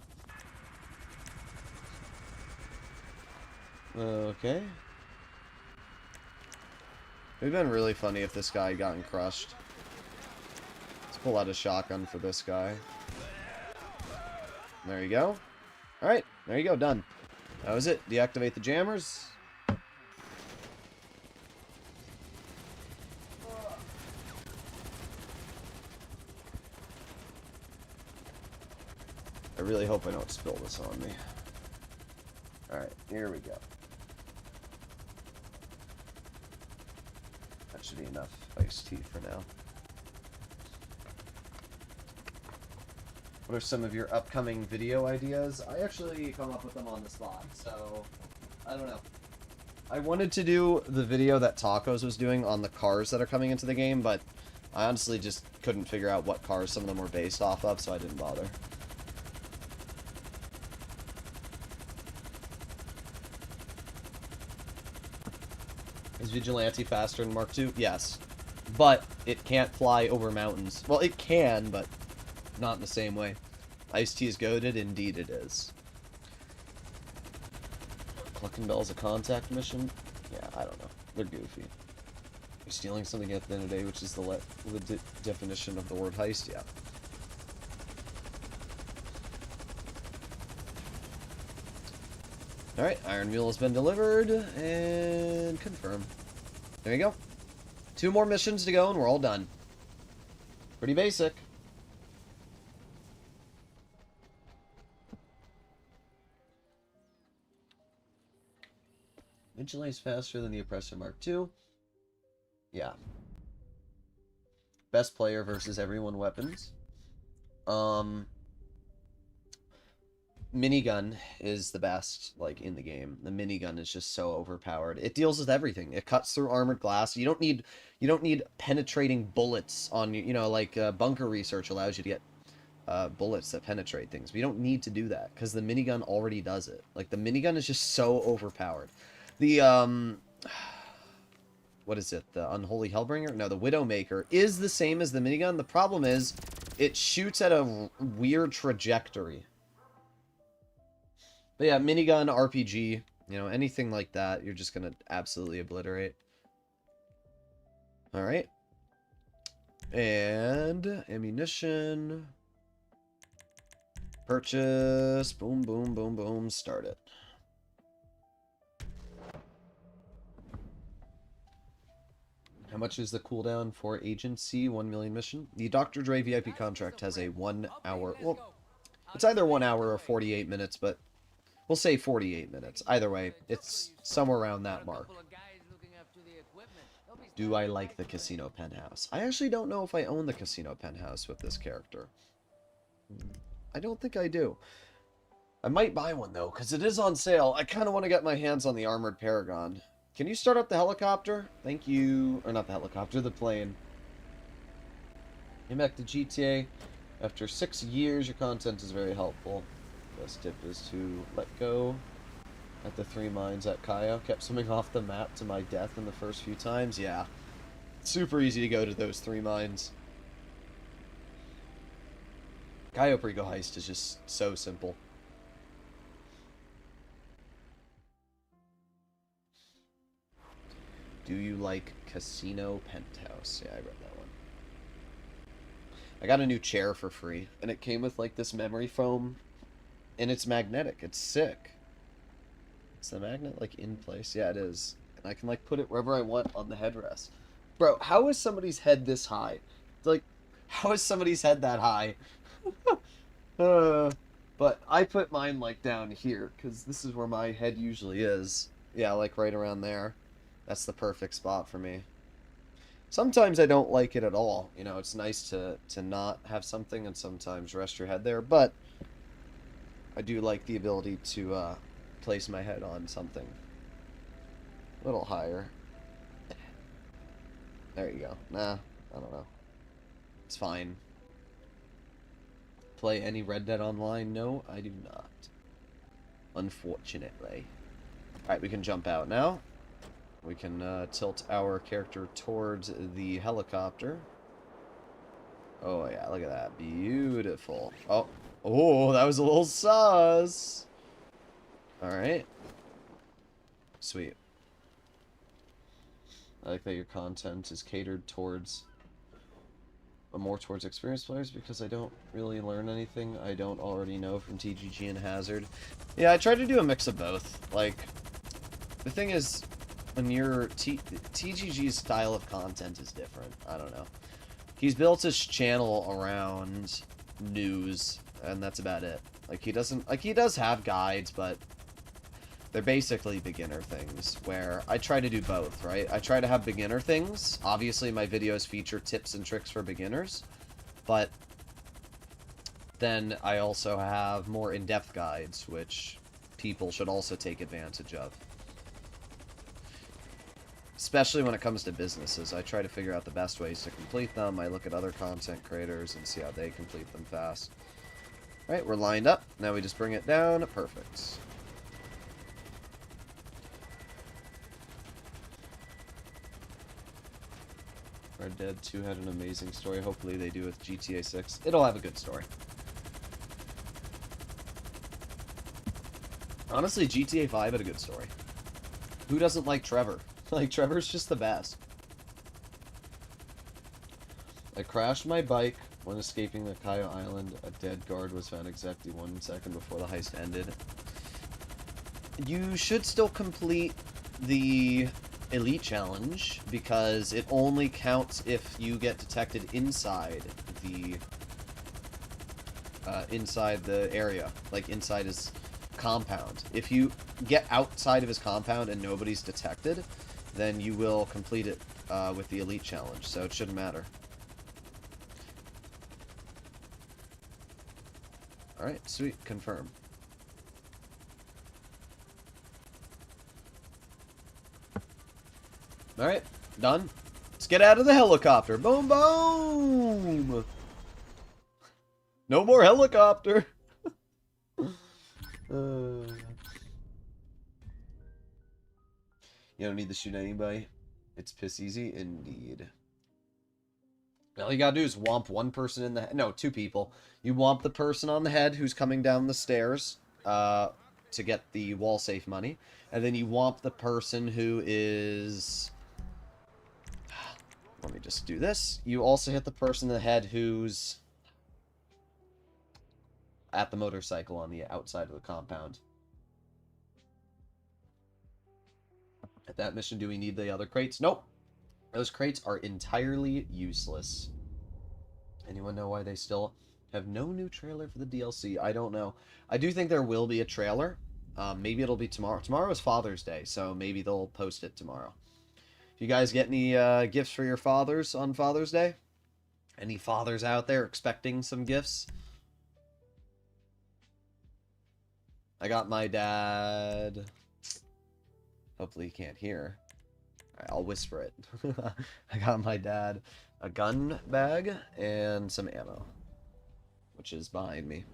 Okay. It would have been really funny if this guy had gotten crushed. Let's pull out a shotgun for this guy. There you go. Alright, there you go, done. That was it. Deactivate the jammers. I really hope I don't spill this on me. Alright, here we go. That should be enough iced tea for now. What are some of your upcoming video ideas? I actually come up with them on the spot, so I don't know. I wanted to do the video that Tacos was doing on the cars that are coming into the game, but I honestly just couldn't figure out what cars some of them were based off of, so I didn't bother. Is Vigilante faster in Mark II? Yes. But it can't fly over mountains. Well, it can, but not in the same way. Ice-T is goated? Indeed it is. Clucking Bell's a contact mission? Yeah, I don't know. They're goofy. You're stealing something at the end of the day, which is the definition of the word heist? Yeah. Alright, Iron Mule has been delivered, and confirm. There you go. 2 more missions to go, and we're all done. Pretty basic. Vigilante is faster than the Oppressor Mark II. Yeah. Best player versus everyone weapons. Minigun is the best, like, in the game. The minigun is just so overpowered. It deals with everything. It cuts through armored glass. You don't need penetrating bullets on you. You know, like bunker research allows you to get bullets that penetrate things. But you don't need to do that because the minigun already does it. Like, the minigun is just so overpowered. The what is it? The Unholy Hellbringer? No, the Widowmaker is the same as the minigun. The problem is it shoots at a weird trajectory. But yeah, minigun, RPG, you know, anything like that, you're just going to absolutely obliterate. Alright. And ammunition. Purchase. Boom, boom, boom, boom. Start it. How much is the cooldown for Agency 1 million mission? The Dr. Dre VIP contract has a 1 hour... Well, it's either 1 hour or 48 minutes, but... We'll say 48 minutes. Either way, it's somewhere around that mark. Do I like the casino penthouse? I actually don't know if I own the casino penthouse with this character. I don't think I do. I might buy one, though, because it is on sale. I kind of want to get my hands on the Armored Paragon. Can you start up the helicopter? Thank you. Or not the helicopter, the plane. Came back to GTA. After 6 years, your content is very helpful. Best tip is to let go at the 3 mines at Cayo. Kept swimming off the map to my death in the first few times. Yeah. Super easy to go to those 3 mines. Cayo Perico heist is just so simple. Do you like Casino Penthouse? Yeah, I read that one. I got a new chair for free, and it came with like this memory foam, and it's magnetic. It's sick. Is the magnet like in place? Yeah, it is. And I can like put it wherever I want on the headrest. Bro, how is somebody's head this high? Like, how is somebody's head that high? But I put mine like down here, because this is where my head usually is. Yeah, like right around there. That's the perfect spot for me. Sometimes I don't like it at all. You know, it's nice to not have something and sometimes rest your head there. But I do like the ability to place my head on something a little higher. There you go. Nah, I don't know. It's fine. Play any Red Dead Online? No, I do not. Unfortunately. Alright, we can jump out now. We can tilt our character towards the helicopter. Oh, yeah, look at that. Beautiful. Oh, oh, that was a little sus. Alright. Sweet. I like that your content is catered towards... more towards experienced players, because I don't really learn anything I don't already know from TGG and Hazard. Yeah, I try to do a mix of both. Like, the thing is, when you're... TGG's style of content is different. I don't know. He's built his channel around news, and that's about it. Like, he doesn't... Like, he does have guides, but they're basically beginner things, where I try to do both, right? I try to have beginner things. Obviously, my videos feature tips and tricks for beginners, but then I also have more in-depth guides, which people should also take advantage of. Especially when it comes to businesses. I try to figure out the best ways to complete them. I look at other content creators and see how they complete them fast. Alright, we're lined up. Now we just bring it down. Perfect. Red Dead 2 had an amazing story. Hopefully they do with GTA 6. It'll have a good story. Honestly, GTA 5 had a good story. Who doesn't like Trevor? Like, Trevor's just the best. I crashed my bike when escaping the Cayo Island. A dead guard was found exactly 1 second before the heist ended. You should still complete the Elite Challenge, because it only counts if you get detected inside the area, like inside his compound. If you get outside of his compound and nobody's detected, then you will complete it with the Elite Challenge, so it shouldn't matter. Alright, sweet, confirm. Alright, done. Let's get out of the helicopter. Boom, boom! No more helicopter! You don't need to shoot anybody. It's piss easy, indeed. All you gotta do is whomp one person in the head. No, 2 people. You whomp the person on the head who's coming down the stairs to get the wall safe money. And then you whomp the person who is... Let me just do this. You also hit the person in the head who's at the motorcycle on the outside of the compound. At that mission, do we need the other crates? Nope. Those crates are entirely useless. Anyone know why they still have no new trailer for the DLC? I don't know. I do think there will be a trailer. Maybe it'll be tomorrow. Tomorrow is Father's Day, so maybe they'll post it tomorrow. You guys get any gifts for your fathers on Father's Day? Any fathers out there expecting some gifts? I got my dad... Hopefully he can't hear. Alright, I'll whisper it. I got my dad a gun bag and some ammo, which is behind me.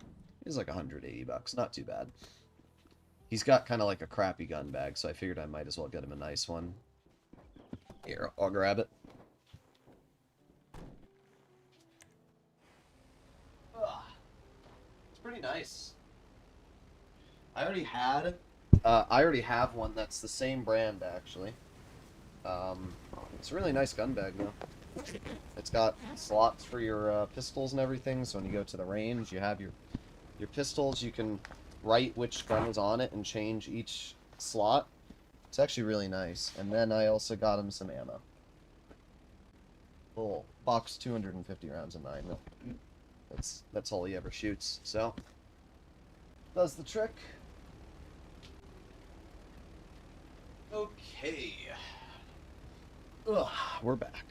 It's like 180 bucks. Not too bad. He's got kind of like a crappy gun bag, so I figured I might as well get him a nice one. Here, I'll grab it. pretty nice. I already have one that's the same brand, actually. It's a really nice gun bag, though. It's got slots for your pistols and everything, so when you go to the range, you have your pistols. You can write which gun is on it and change each slot. It's actually really nice. And then I also got him some ammo. Little box, 250 rounds of 9mm. That's all he ever shoots, so does the trick. Okay. Ugh, we're back.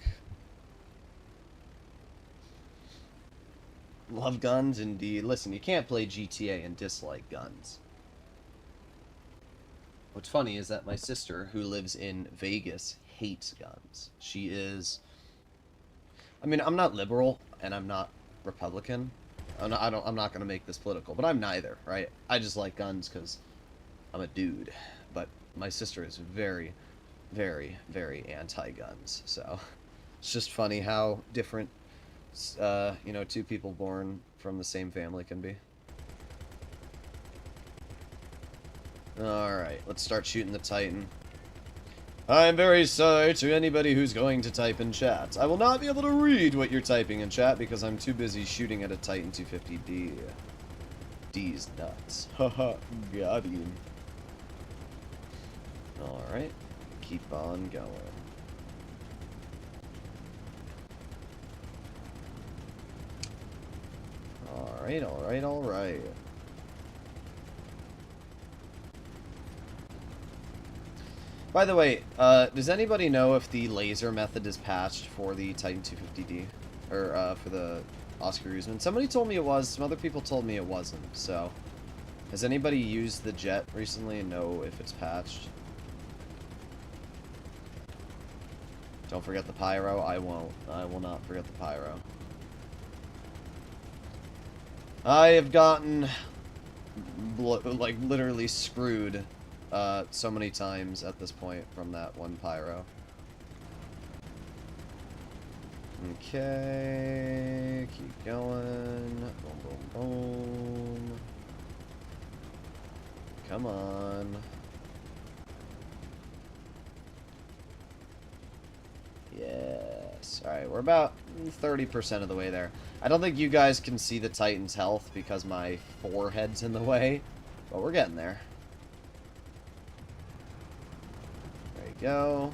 Love guns, indeed. Listen, you can't play GTA and dislike guns. What's funny is that my sister, who lives in Vegas, hates guns. She is... I mean, I'm not liberal, and I'm not Republican. I'm not gonna make this political, but I'm neither, right? I just like guns because I'm a dude. But my sister is very, very, very anti-guns. So it's just funny how different, you know, two people born from the same family can be. Alright, let's start shooting the Titan. I'm very sorry to anybody who's going to type in chat. I will not be able to read what you're typing in chat because I'm too busy shooting at a Titan 250D. D's nuts. Haha, got him. Alright, keep on going. Alright, alright, alright. By the way, does anybody know if the laser method is patched for the Titan 250D? Or, for the Oscar Usman? Somebody told me it was, some other people told me it wasn't, so... Has anybody used the jet recently and know if it's patched? Don't forget the pyro. I won't. I will not forget the pyro. I have gotten, like, literally screwed so many times at this point from that one pyro. Okay, keep going. Boom, boom, boom. Come on. Yes. Alright, we're about 30% of the way there. I don't think you guys can see the Titan's health because my forehead's in the way, but we're getting there. There you go.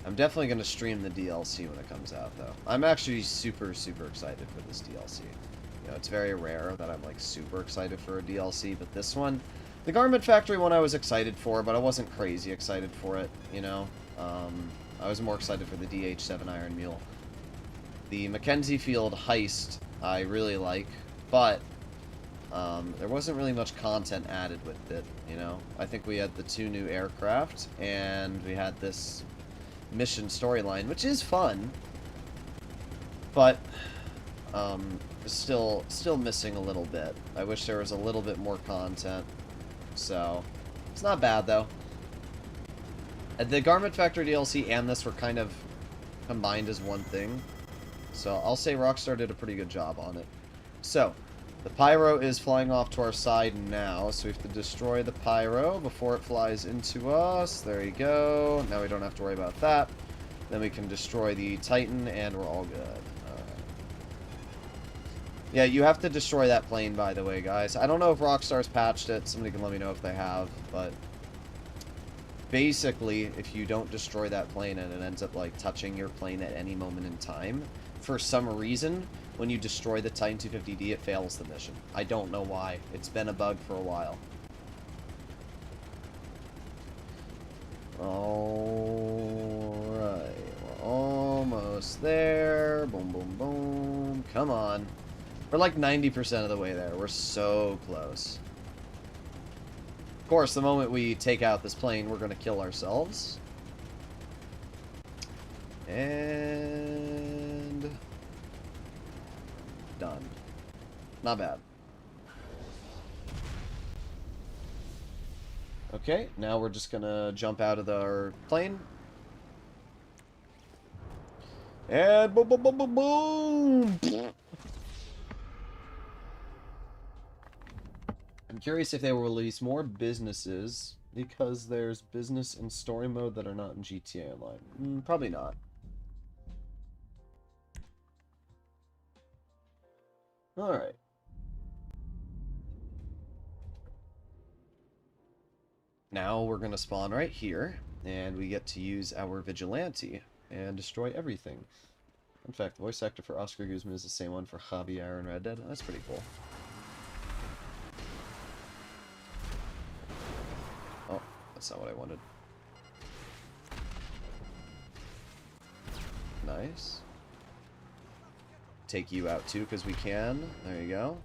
I'm definitely going to stream the DLC when it comes out, though. I'm actually super, super excited for this DLC. You know, it's very rare that I'm, like, super excited for a DLC, but this one... The Garment Factory one I was excited for, but I wasn't crazy excited for it, you know? I was more excited for the DH7 Iron Mule. The McKenzie Field heist I really like, but there wasn't really much content added with it, you know? I think we had the 2 new aircraft, and we had this mission storyline, which is fun, but still missing a little bit. I wish there was a little bit more content. So, it's not bad, though. The Garment Factory DLC and this were kind of combined as one thing. So, I'll say Rockstar did a pretty good job on it. So, the Pyro is flying off to our side now, so we have to destroy the Pyro before it flies into us. There you go. Now we don't have to worry about that. Then we can destroy the Titan, and we're all good. Yeah, you have to destroy that plane, by the way, guys. I don't know if Rockstar's patched it. Somebody can let me know if they have, but... Basically, if you don't destroy that plane and it ends up, like, touching your plane at any moment in time, for some reason, when you destroy the Titan 250D, it fails the mission. I don't know why. It's been a bug for a while. Alright, we're almost there. Boom, boom, boom. Come on. We're like 90% of the way there. We're so close. Of course, the moment we take out this plane, we're going to kill ourselves. And... done. Not bad. Okay, now we're just going to jump out of our plane. And boom, boom, boom, boom, boom! I'm curious if they will release more businesses, because there's business and story mode that are not in GTA Online. Probably not. Alright. Now we're going to spawn right here, and we get to use our Vigilante and destroy everything. In fact, the voice actor for Oscar Guzman is the same one for Javier in Red Dead. That's pretty cool. Oh, that's not what I wanted. Nice. Take you out too, because we can. There you go.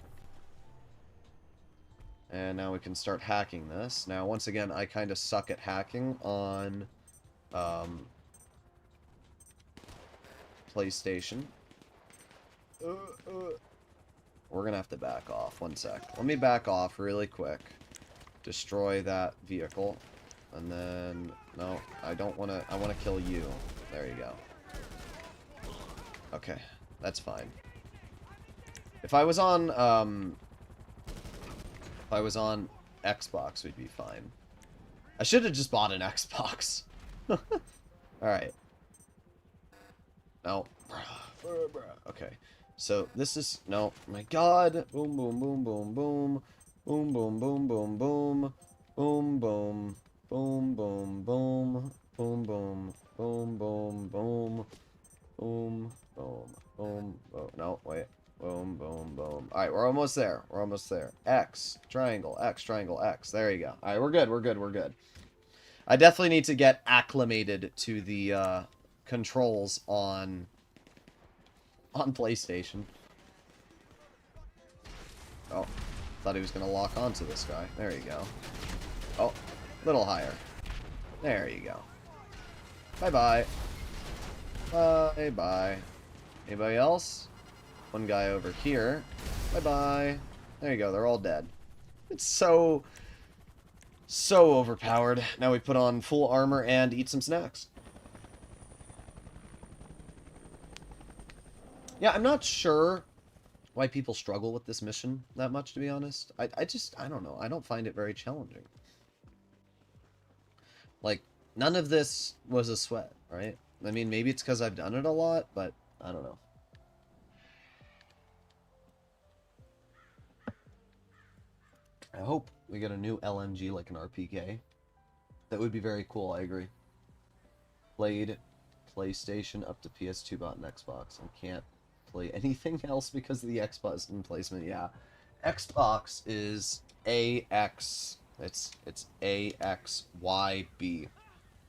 And now we can start hacking this. Now, once again, I kind of suck at hacking on PlayStation. We're going to have to back off. One sec. Let me back off really quick. Destroy that vehicle. And then... No, I don't want to... I want to kill you. There you go. Okay. That's fine. If I was on Xbox, we'd be fine. I should have just bought an Xbox. Alright. No. Okay. So, this is... No. My god. Boom, boom, boom, boom, boom. Boom, boom, boom, boom, boom. Boom, boom. Boom, boom, boom. Boom, boom. Boom, boom, boom. Boom, boom, boom, boom. No, wait. Boom, boom, boom. Alright, we're almost there. We're almost there. X, triangle, X, triangle, X. There you go. Alright, we're good, we're good, we're good. I definitely need to get acclimated to the controls on PlayStation. Oh, thought he was going to lock onto this guy. There you go. Oh, little higher. There you go. Bye-bye. Bye-bye. Anybody else? One guy over here. Bye-bye. There you go. They're all dead. It's so overpowered. Now we put on full armor and eat some snacks. Yeah, I'm not sure why people struggle with this mission that much, to be honest. I don't know. I don't find it very challenging. Like, none of this was a sweat, right? I mean, maybe it's because I've done it a lot, but I don't know. I hope we get a new LMG like an RPK. That would be very cool, I agree. Played PlayStation up to PS2, bought an Xbox, and can't play anything else because of the Xbox placement. Yeah. Xbox is AX. It's AXYB.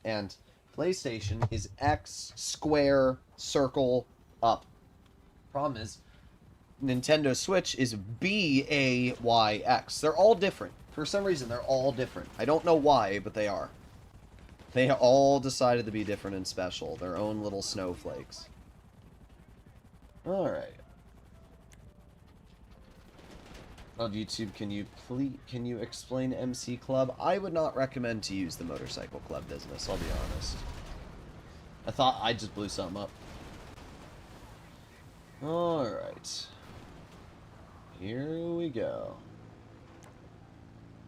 And PlayStation is X, square, circle, up. Problem is, Nintendo Switch is BAYX. They're all different. For some reason, they're all different. I don't know why, but they are. They all decided to be different and special. Their own little snowflakes. Alright. On YouTube, can you explain MC Club? I would not recommend to use the motorcycle club business, I'll be honest. I thought I just blew something up. Alright. Here we go.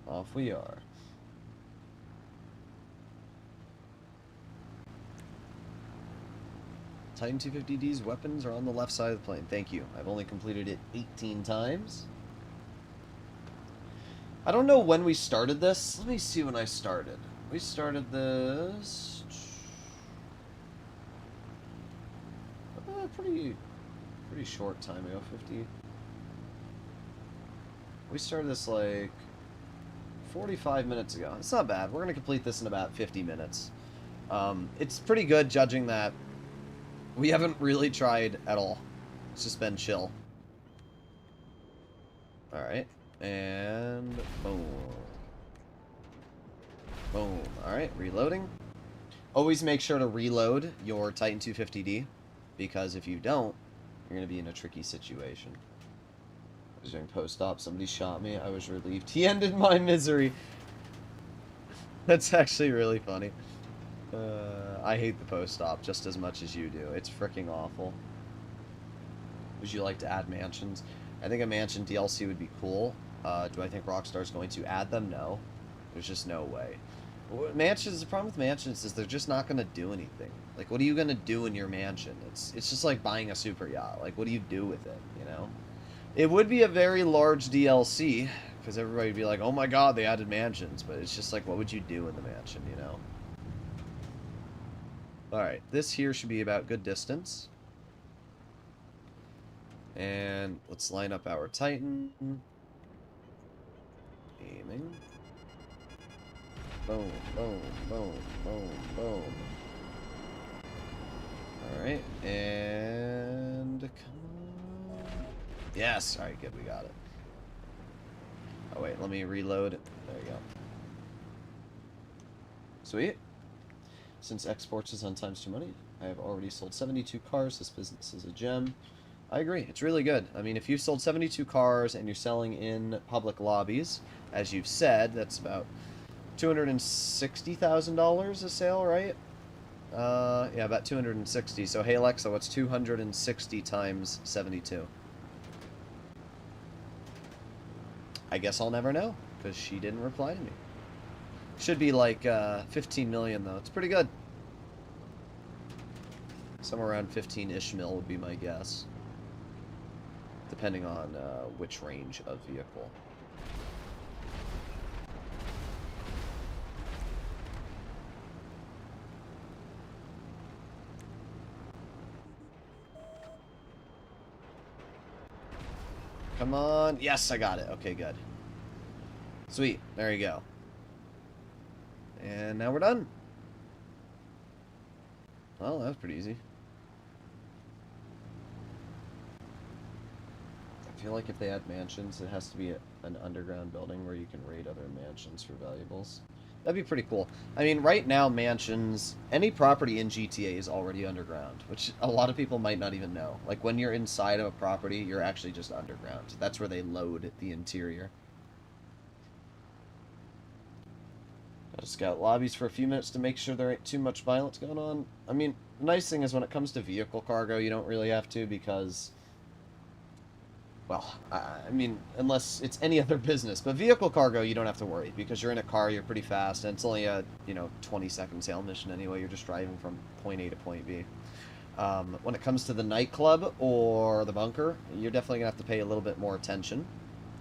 Off we are. Titan 250D's weapons are on the left side of the plane. Thank you. I've only completed it 18 times. I don't know when we started this. Let me see when I started. We started this... pretty short time ago, 50. We started this like 45 minutes ago. It's not bad. We're going to complete this in about 50 minutes. It's pretty good judging that we haven't really tried at all. It's just been chill. Alright. And boom. Boom. Alright, reloading. Always make sure to reload your Titan 250D, because if you don't, you're going to be in a tricky situation. I was doing post-op, somebody shot me, I was relieved. He ended my misery. That's actually really funny. I hate the post-op just as much as you do. It's freaking awful. Would you like to add mansions? I think a mansion DLC would be cool. Do I think Rockstar's going to add them? No. There's just no way. Mansions, the problem with mansions is they're just not going to do anything. Like, what are you going to do in your mansion? It's just like buying a super yacht. Like, what do you do with it, you know? It would be a very large DLC, because everybody would be like, oh my god, they added mansions. But it's just like, what would you do in the mansion, you know? Alright, this here should be about good distance. And let's line up our Titan. Aiming. Boom, boom, boom, boom, boom. Alright, and come on. Yes, alright, good, we got it. Oh wait, let me reload. There you go. Sweet. Since exports is on times 2 money, I have already sold 72 cars. This business is a gem. I agree, it's really good. I mean, if you've sold 72 cars and you're selling in public lobbies, as you've said, that's about $260,000 a sale, right? Yeah, about 260. So, hey Alexa, what's 260 times 72? I guess I'll never know, because she didn't reply to me. Should be like 15 million, though. It's pretty good. Somewhere around 15-ish mil would be my guess. Depending on which range of vehicle. Come on. Yes, I got it. Okay, good. Sweet. There you go. And now we're done. Well, that was pretty easy. I feel like if they add mansions, it has to be an underground building where you can raid other mansions for valuables. That'd be pretty cool. I mean, right now, mansions, any property in GTA is already underground, which a lot of people might not even know. Like, when you're inside of a property, you're actually just underground. That's where they load the interior. Gotta scout lobbies for a few minutes to make sure there ain't too much violence going on. I mean, the nice thing is when it comes to vehicle cargo, you don't really have to because... Well, I mean, unless it's any other business. But vehicle cargo, you don't have to worry. Because you're in a car, you're pretty fast. And it's only a, 20-second sail mission anyway. You're just driving from point A to point B. When it comes to the nightclub or the bunker, you're definitely going to have to pay a little bit more attention.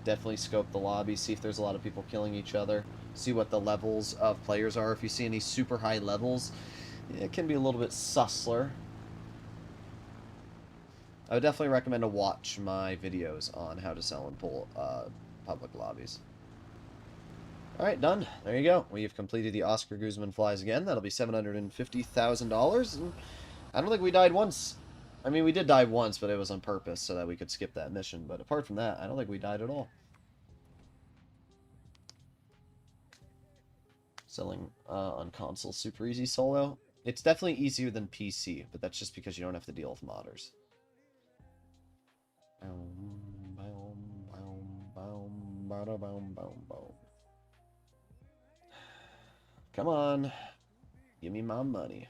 Definitely scope the lobby, see if there's a lot of people killing each other. See what the levels of players are. If you see any super high levels, it can be a little bit sussler. I would definitely recommend to watch my videos on how to sell and pull public lobbies. Alright, done. There you go. We have completed the Oscar Guzman flies again. That'll be $750,000. And I don't think we died once. I mean, we did die once, but it was on purpose so that we could skip that mission. But apart from that, I don't think we died at all. Selling on console super easy solo. It's definitely easier than PC, but that's just because you don't have to deal with modders. Come on. Give me my money.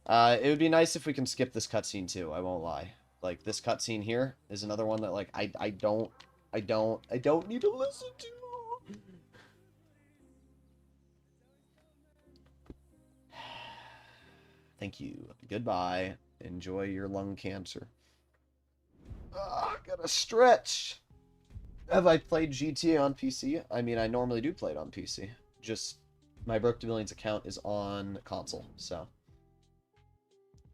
It would be nice if we can skip this cutscene too, I won't lie. Like, this cutscene here is another one that, like, I don't need to listen to. Thank you. Goodbye. Enjoy your lung cancer. Gotta stretch. Have I played GTA on PC? I mean, I normally do play it on PC. Just, my Broke to Millions account is on console, so.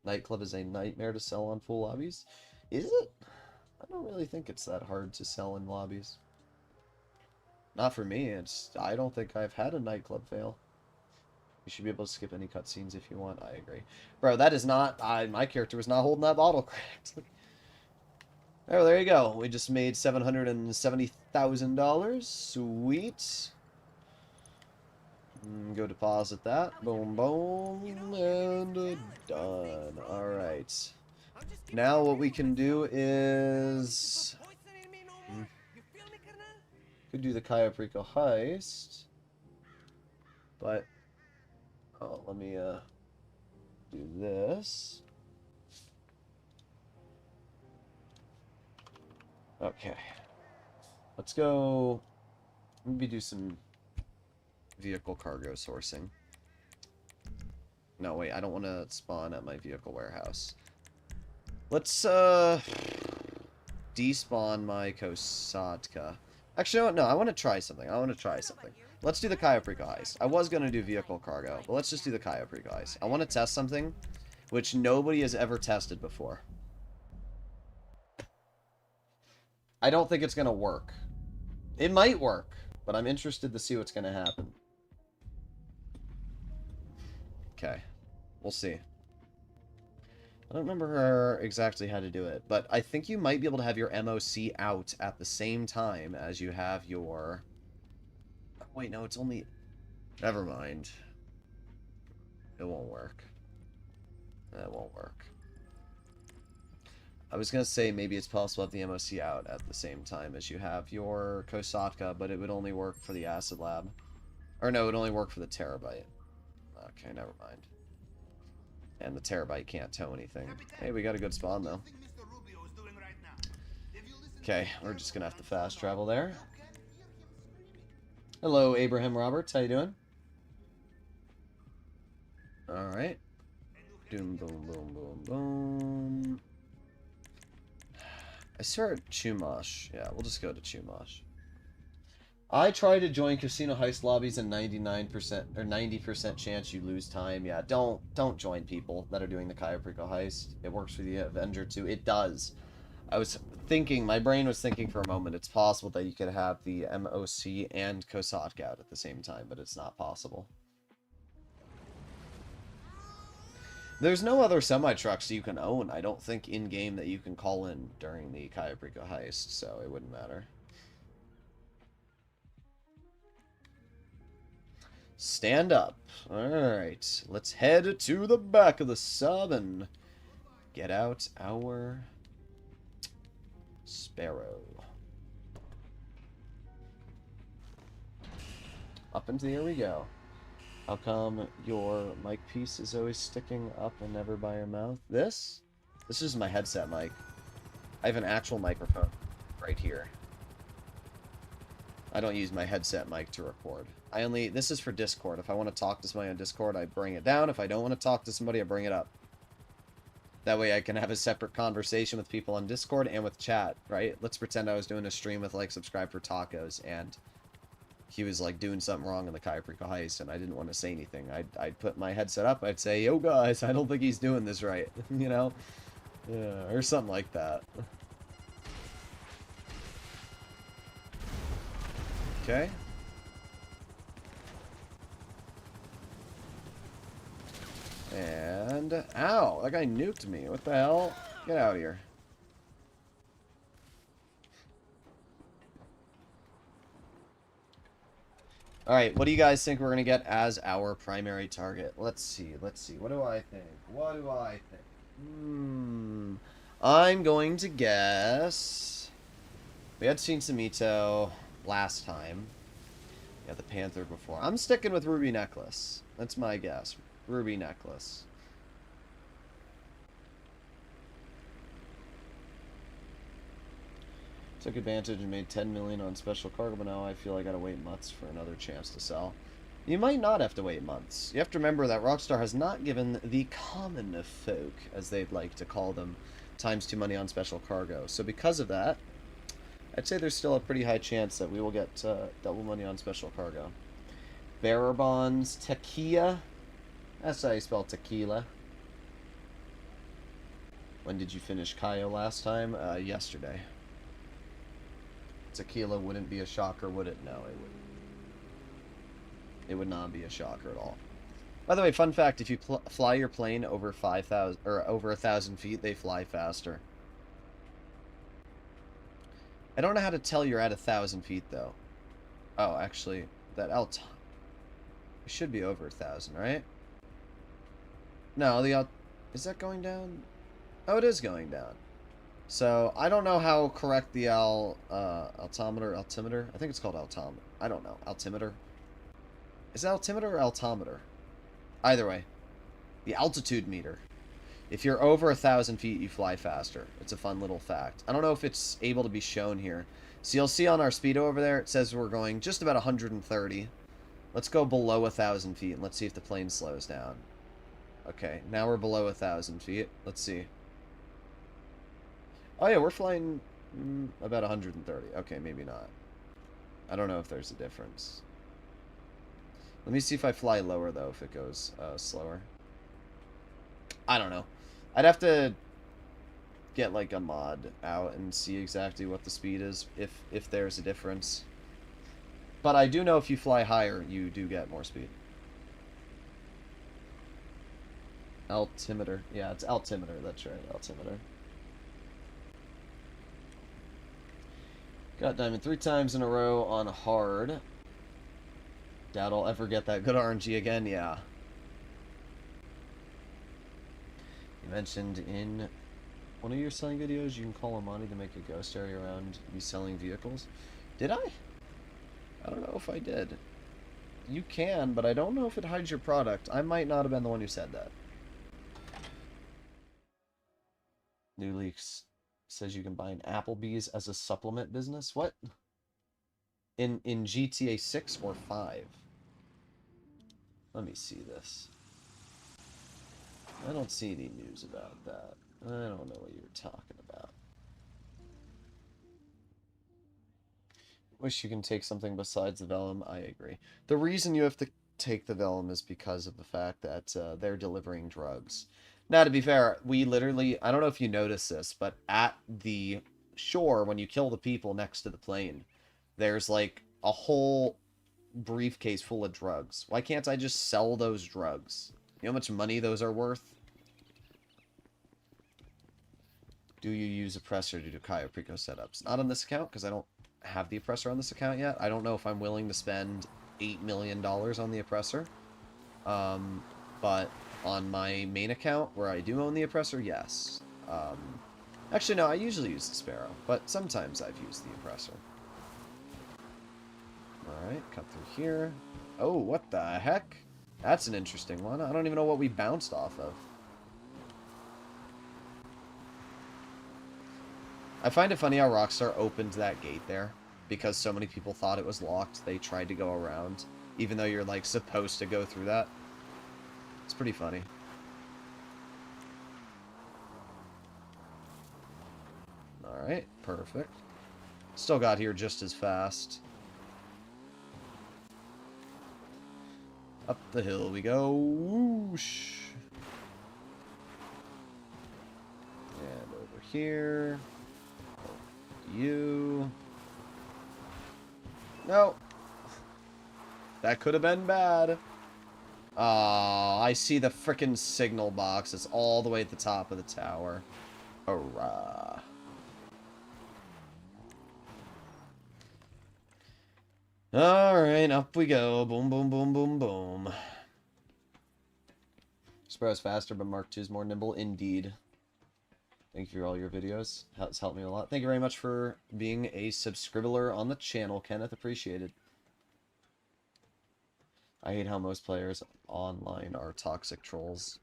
Nightclub is a nightmare to sell on full lobbies. Is it? I don't really think it's that hard to sell in lobbies. Not for me. I don't think I've had a nightclub fail. You should be able to skip any cutscenes if you want. I agree. Bro, that is not... my character was not holding that bottle correct. Oh, there you go. We just made $770,000. Sweet. Go deposit that. Boom, boom. And done. Alright. Now what we can do is... could do the Cayo Perico heist. But... oh, let me do this. Okay. Let's go... Maybe do some vehicle cargo sourcing. No, wait, I don't want to spawn at my vehicle warehouse. Let's, despawn my Kosatka. Actually, no, I want to try something. Let's do the Cayo Perico heist. I was going to do vehicle cargo, but let's just do the Cayo Perico heist. I want to test something which nobody has ever tested before. I don't think it's going to work. It might work, but I'm interested to see what's going to happen. Okay. We'll see. I don't remember exactly how to do it, but I think you might be able to have your MOC out at the same time as you have your... Oh, wait, no, it's only... Never mind. It won't work. It won't work. I was going to say maybe it's possible to have the MOC out at the same time as you have your Kosatka, but it would only work for the Acid Lab. Or no, it would only work for the Terabyte. Okay, never mind. And the Terabyte can't tow anything. Hey, we got a good spawn, though. Okay, we're just going to have to fast travel there. Hello, Abraham Roberts. How you doing? Alright. Boom, boom, boom, boom, boom. I swear Chumash. Yeah, we'll just go to Chumash. I try to join casino heist lobbies and 99% or 90% chance you lose time. Yeah, don't join people that are doing the Cayo Perico heist. It works for the Avenger too. It does. I was thinking, my brain was thinking for a moment, it's possible that you could have the MOC and Kosatka out at the same time, but it's not possible. There's no other semi-trucks you can own, I don't think, in-game that you can call in during the Cayo Perico heist, so it wouldn't matter. Stand up. Alright, let's head to the back of the sub and get out our Sparrow. Up into the here we go. How come your mic piece is always sticking up and never by your mouth? This is my headset mic. I have an actual microphone right here. I don't use my headset mic to record. This is for Discord. If I want to talk to somebody on Discord, I bring it down. If I don't want to talk to somebody, I bring it up. That way I can have a separate conversation with people on Discord and with chat, right? Let's pretend I was doing a stream with, like, Subscribe for Tacos, and he was, like, doing something wrong in the Cayo Perico heist, and I didn't want to say anything. I'd put my headset up, I'd say, yo, guys, I don't think he's doing this right, you know? Yeah, or something like that. Okay. And... Ow! That guy nuked me. What the hell? Get out of here. Alright, what do you guys think we're going to get as our primary target? Let's see. What do I think? I'm going to guess... We had seen Samito last time. We had the Panther before. I'm sticking with Ruby Necklace. That's my guess. Ruby Necklace. Took advantage and made 10 million on special cargo, but now I feel I gotta wait months for another chance to sell. You might not have to wait months. You have to remember that Rockstar has not given the common folk, as they'd like to call them, ×2 money on special cargo. So because of that, I'd say there's still a pretty high chance that we will get double money on special cargo. Bearer bonds, tequila. That's how you spell tequila. When did you finish Cayo last time? Yesterday. Tequila wouldn't be a shocker, would it? No, it wouldn't. It would not be a shocker at all. By the way, fun fact, if you fly your plane over 5,000 or over 1,000 feet, they fly faster. I don't know how to tell you're at 1,000 feet, though. Oh, actually, that it should be over 1,000, right? No, is that going down? Oh, it is going down. So, I don't know how correct the altimeter, I think it's called altimeter. I don't know. Altimeter? Is it altimeter or altimeter? Either way. The altitude meter. If you're over 1,000 feet, you fly faster. It's a fun little fact. I don't know if it's able to be shown here. So you'll see on our speedo over there, it says we're going just about 130. Let's go below 1,000 feet, and let's see if the plane slows down. Okay, now we're below 1,000 feet. Let's see. Oh yeah, we're flying about 130. Okay, maybe not. I don't know if there's a difference. Let me see if I fly lower, though, if it goes slower. I don't know. I'd have to get, like, a mod out and see exactly what the speed is, if there's a difference. But I do know if you fly higher, you do get more speed. Altimeter. Yeah, it's altimeter. That's right, altimeter. Got diamond 3 times in a row on hard. Doubt I'll ever get that good RNG again. Yeah. You mentioned in one of your selling videos you can call Amani to make a ghost area around you selling vehicles. Did I? I don't know if I did. You can, but I don't know if it hides your product. I might not have been the one who said that. New Leaks says you can buy an Applebee's as a supplement business. What? In GTA 6 or 5? Let me see this. I don't see any news about that. I don't know what you're talking about. Wish you can take something besides the vellum. I agree. The reason you have to take the vellum is because of the fact that they're delivering drugs. Now, to be fair, we literally, I don't know if you noticed this, but at the shore, when you kill the people next to the plane, there's like a whole briefcase full of drugs. Why can't I just sell those drugs? You know how much money those are worth? Do you use oppressor to do Cayo Perico setups? Not on this account, because I don't have the oppressor on this account yet. I don't know if I'm willing to spend $8 million on the oppressor. But on my main account, where I do own the oppressor, yes. Actually, no, I usually use the Sparrow, but sometimes I've used the oppressor. Alright, cut through here. Oh, what the heck? That's an interesting one. I don't even know what we bounced off of. I find it funny how Rockstar opened that gate there, because so many people thought it was locked. They tried to go around, even though you're, like, supposed to go through that. It's pretty funny. Alright, perfect. Still got here just as fast. Up the hill we go. Whoosh. And over here. You. No. That could have been bad. I see the frickin' signal box. It's all the way at the top of the tower. Hurrah. Alright, up we go. Boom, boom, boom, boom, boom. Sparrow's faster, but Mark II is more nimble. Indeed. Thank you for all your videos. It's helped me a lot. Thank you very much for being a subscriber on the channel, Kenneth. Appreciated. I hate how most players online are toxic trolls.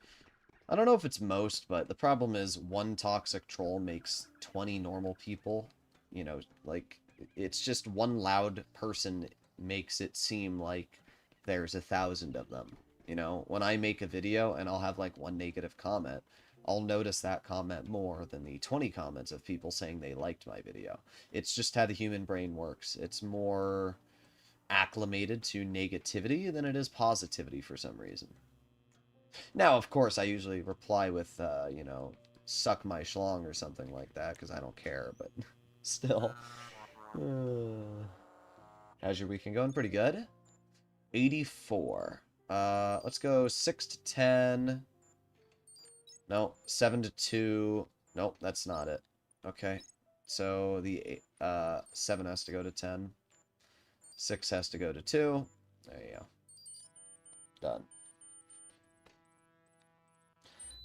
I don't know if it's most, but the problem is one toxic troll makes 20 normal people. You know, like, it's just one loud person makes it seem like there's 1,000 of them. You know, when I make a video and I'll have like one negative comment, I'll notice that comment more than the 20 comments of people saying they liked my video. It's just how the human brain works. It's more acclimated to negativity than it is positivity for some reason. Now, of course, I usually reply with, you know, suck my schlong or something like that, because I don't care, but still. How's your weekend going? Pretty good. 84. Let's go 6 to 10. No, 7 to 2. Nope, that's not it. Okay. So the 7 has to go to 10. 6 has to go to 2. There you go. Done.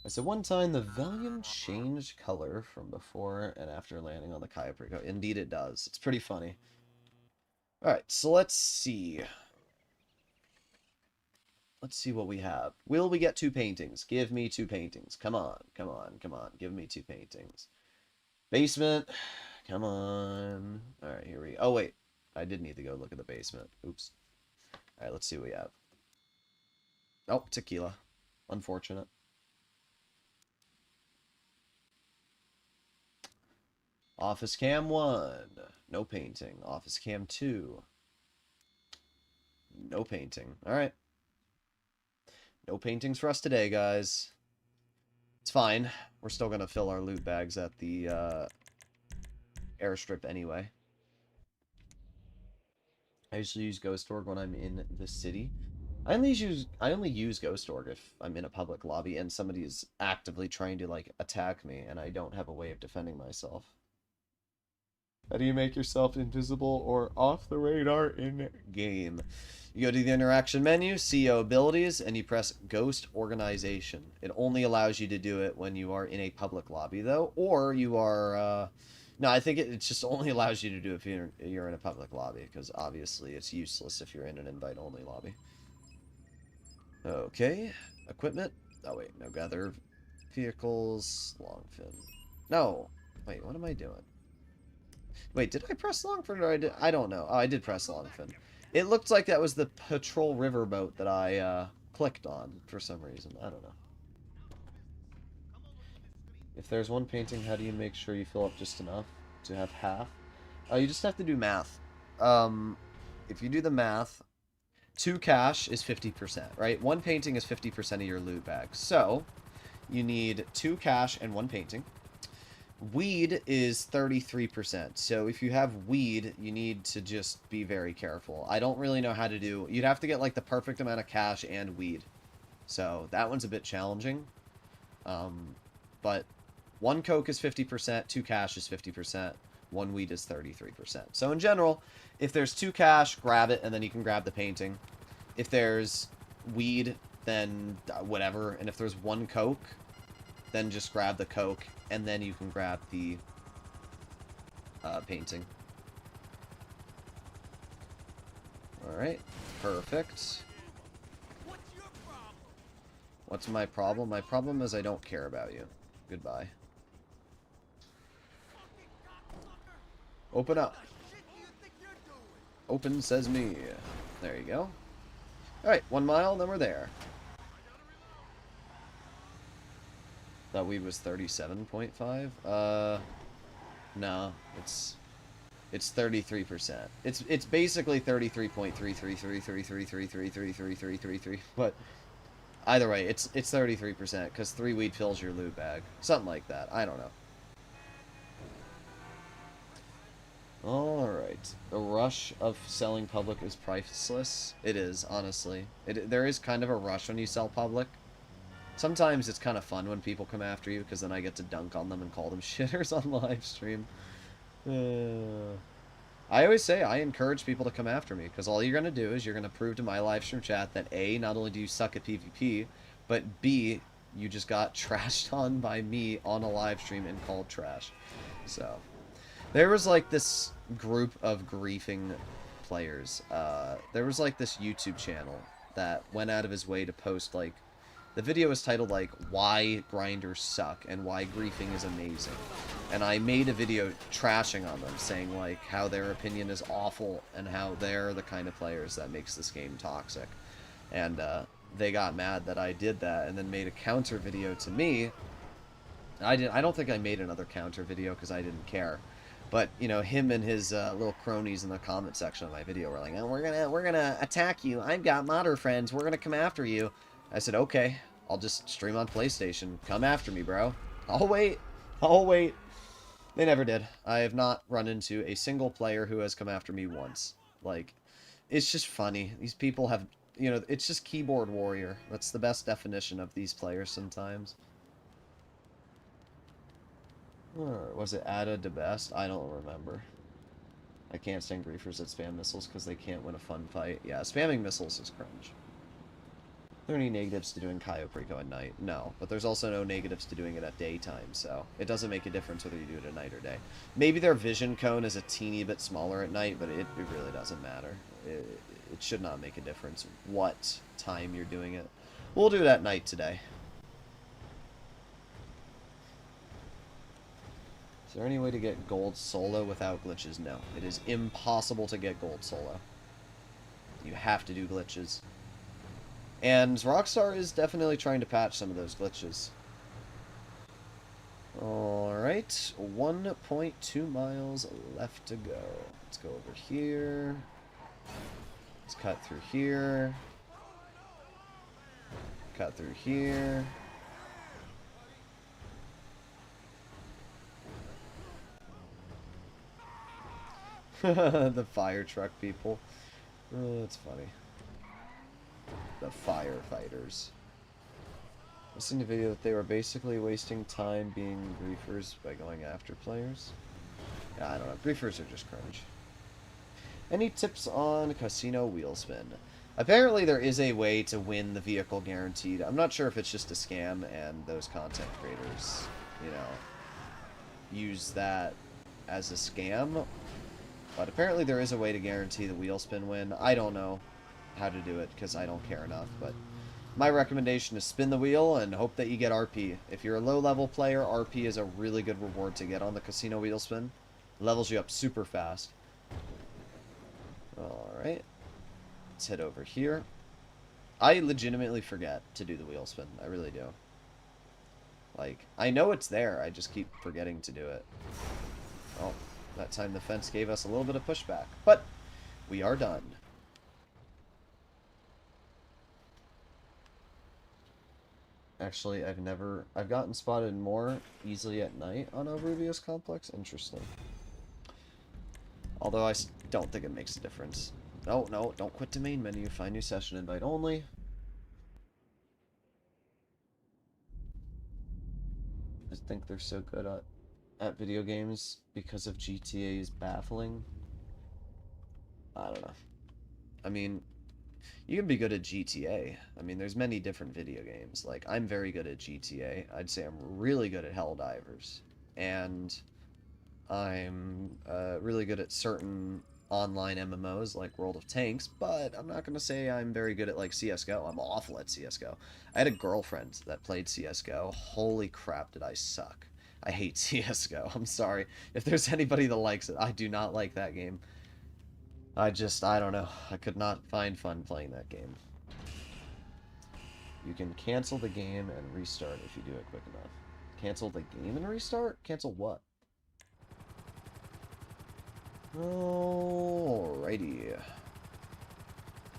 I said one time the volume changed color from before and after landing on the Cayo Perico. Indeed it does. It's pretty funny. Alright, so let's see. Let's see what we have. Will we get 2 paintings? Give me 2 paintings. Come on, come on, come on. Give me 2 paintings. Basement. Come on. Alright, here we go. Oh, wait. I did need to go look at the basement. Oops. Alright, let's see what we have. Oh, tequila. Unfortunate. Office cam 1. No painting. Office cam 2. No painting. Alright. No paintings for us today, guys. It's fine. We're still going to fill our loot bags at the airstrip anyway. I usually use Ghost Org when I'm in the city. I only use Ghost Org if I'm in a public lobby and somebody is actively trying to like attack me and I don't have a way of defending myself. How do you make yourself invisible or off the radar in game? You go to the interaction menu, CEO abilities, and you press Ghost Organization. It only allows you to do it when you are in a public lobby though, or you are no, I think it just only allows you to do it if you're in a public lobby, because obviously it's useless if you're in an invite-only lobby. Okay, equipment. Oh wait, no, gather vehicles, long fin. No, wait, what am I doing? Wait, did I press long fin or I don't know. Oh, I did press long fin. It looked like that was the patrol riverboat that I clicked on for some reason. I don't know. If there's one painting, how do you make sure you fill up just enough to have half? You just have to do math. If you do the math, 2 cash is 50%, right? One painting is 50% of your loot bag. So, you need 2 cash and 1 painting. Weed is 33%. So, if you have weed, you need to just be very careful. I don't really know how to do... You'd have to get, like, the perfect amount of cash and weed. So, that one's a bit challenging. But 1 coke is 50%, 2 cash is 50%, 1 weed is 33%. So in general, if there's 2 cash, grab it, and then you can grab the painting. If there's weed, then whatever. And if there's 1 coke, then just grab the coke, and then you can grab the painting. Alright, perfect. What's my problem? My problem is I don't care about you. Goodbye. Open up. Open says me. There you go. Alright, 1 mile, then we're there. That weed was 37.5? No, it's 33%. It's basically 33.33333333333333, but either way, it's 33%, because 3 weed fills your loot bag. Something like that. I don't know. Alright. The rush of selling public is priceless. It is, honestly. There is kind of a rush when you sell public. Sometimes it's kind of fun when people come after you, because then I get to dunk on them and call them shitters on live stream. I always say I encourage people to come after me, because all you're going to do is you're going to prove to my live stream chat that A, not only do you suck at PvP, but B, you just got trashed on by me on a live stream and called trash. So, there was like this group of griefing players. There was like this YouTube channel that went out of his way to post like, the video was titled like, why grinders suck and why griefing is amazing. And I made a video trashing on them, saying like how their opinion is awful and how they're the kind of players that makes this game toxic. And they got mad that I did that and then made a counter video to me. I don't think I made another counter video because I didn't care. But, you know, him and his little cronies in the comment section of my video were like, oh, we're gonna attack you. I've got modder friends. We're gonna come after you. I said, okay, I'll just stream on PlayStation. Come after me, bro. I'll wait. I'll wait. They never did. I have not run into a single player who has come after me once. Like, it's just funny. These people have, you know, it's just keyboard warrior. That's the best definition of these players sometimes. Or was it Ada de best? I don't remember. I can't stand griefers that spam missiles because they can't win a fun fight. Yeah, spamming missiles is cringe. Are there any negatives to doing Cayo Perico at night? No, but there's also no negatives to doing it at daytime, so it doesn't make a difference whether you do it at night or day. Maybe their vision cone is a teeny bit smaller at night, but it really doesn't matter. It should not make a difference what time you're doing it. We'll do it at night today. Is there any way to get gold solo without glitches? No. It is impossible to get gold solo. You have to do glitches. And Rockstar is definitely trying to patch some of those glitches. Alright, 1.2 miles left to go. Let's go over here. Let's cut through here. Cut through here. The fire truck people. Oh, that's funny. The firefighters. I've seen a video that they were basically wasting time being griefers by going after players. Yeah, I don't know. Griefers are just cringe. Any tips on casino wheel spin? Apparently there is a way to win the vehicle guaranteed. I'm not sure if it's just a scam and those content creators, you know, use that as a scam. But apparently there is a way to guarantee the wheel spin win. I don't know how to do it because I don't care enough, but my recommendation is spin the wheel and hope that you get RP. If you're a low-level player, RP is a really good reward to get on the casino wheel spin. Levels you up super fast. Alright. Let's head over here. I legitimately forget to do the wheel spin. I really do. Like, I know it's there. I just keep forgetting to do it. Oh, that time the fence gave us a little bit of pushback. But we are done. Actually, I've gotten spotted more easily at night on Rubius Complex. Interesting. Although I don't think it makes a difference. No, no, don't quit to main menu. Find new session invite only. I think they're so good at video games because of GTA's baffling. I don't know. I mean, you can be good at GTA. I mean, there's many different video games. Like, I'm very good at GTA. I'd say I'm really good at Helldivers. And I'm really good at certain online MMOs like World of Tanks, but I'm not going to say I'm very good at, like, CSGO. I'm awful at CSGO. I had a girlfriend that played CSGO. Holy crap, did I suck. I hate CSGO. I'm sorry. If there's anybody that likes it, I do not like that game. I don't know. I could not find fun playing that game. You can cancel the game and restart if you do it quick enough. Cancel the game and restart? Cancel what? Alrighty.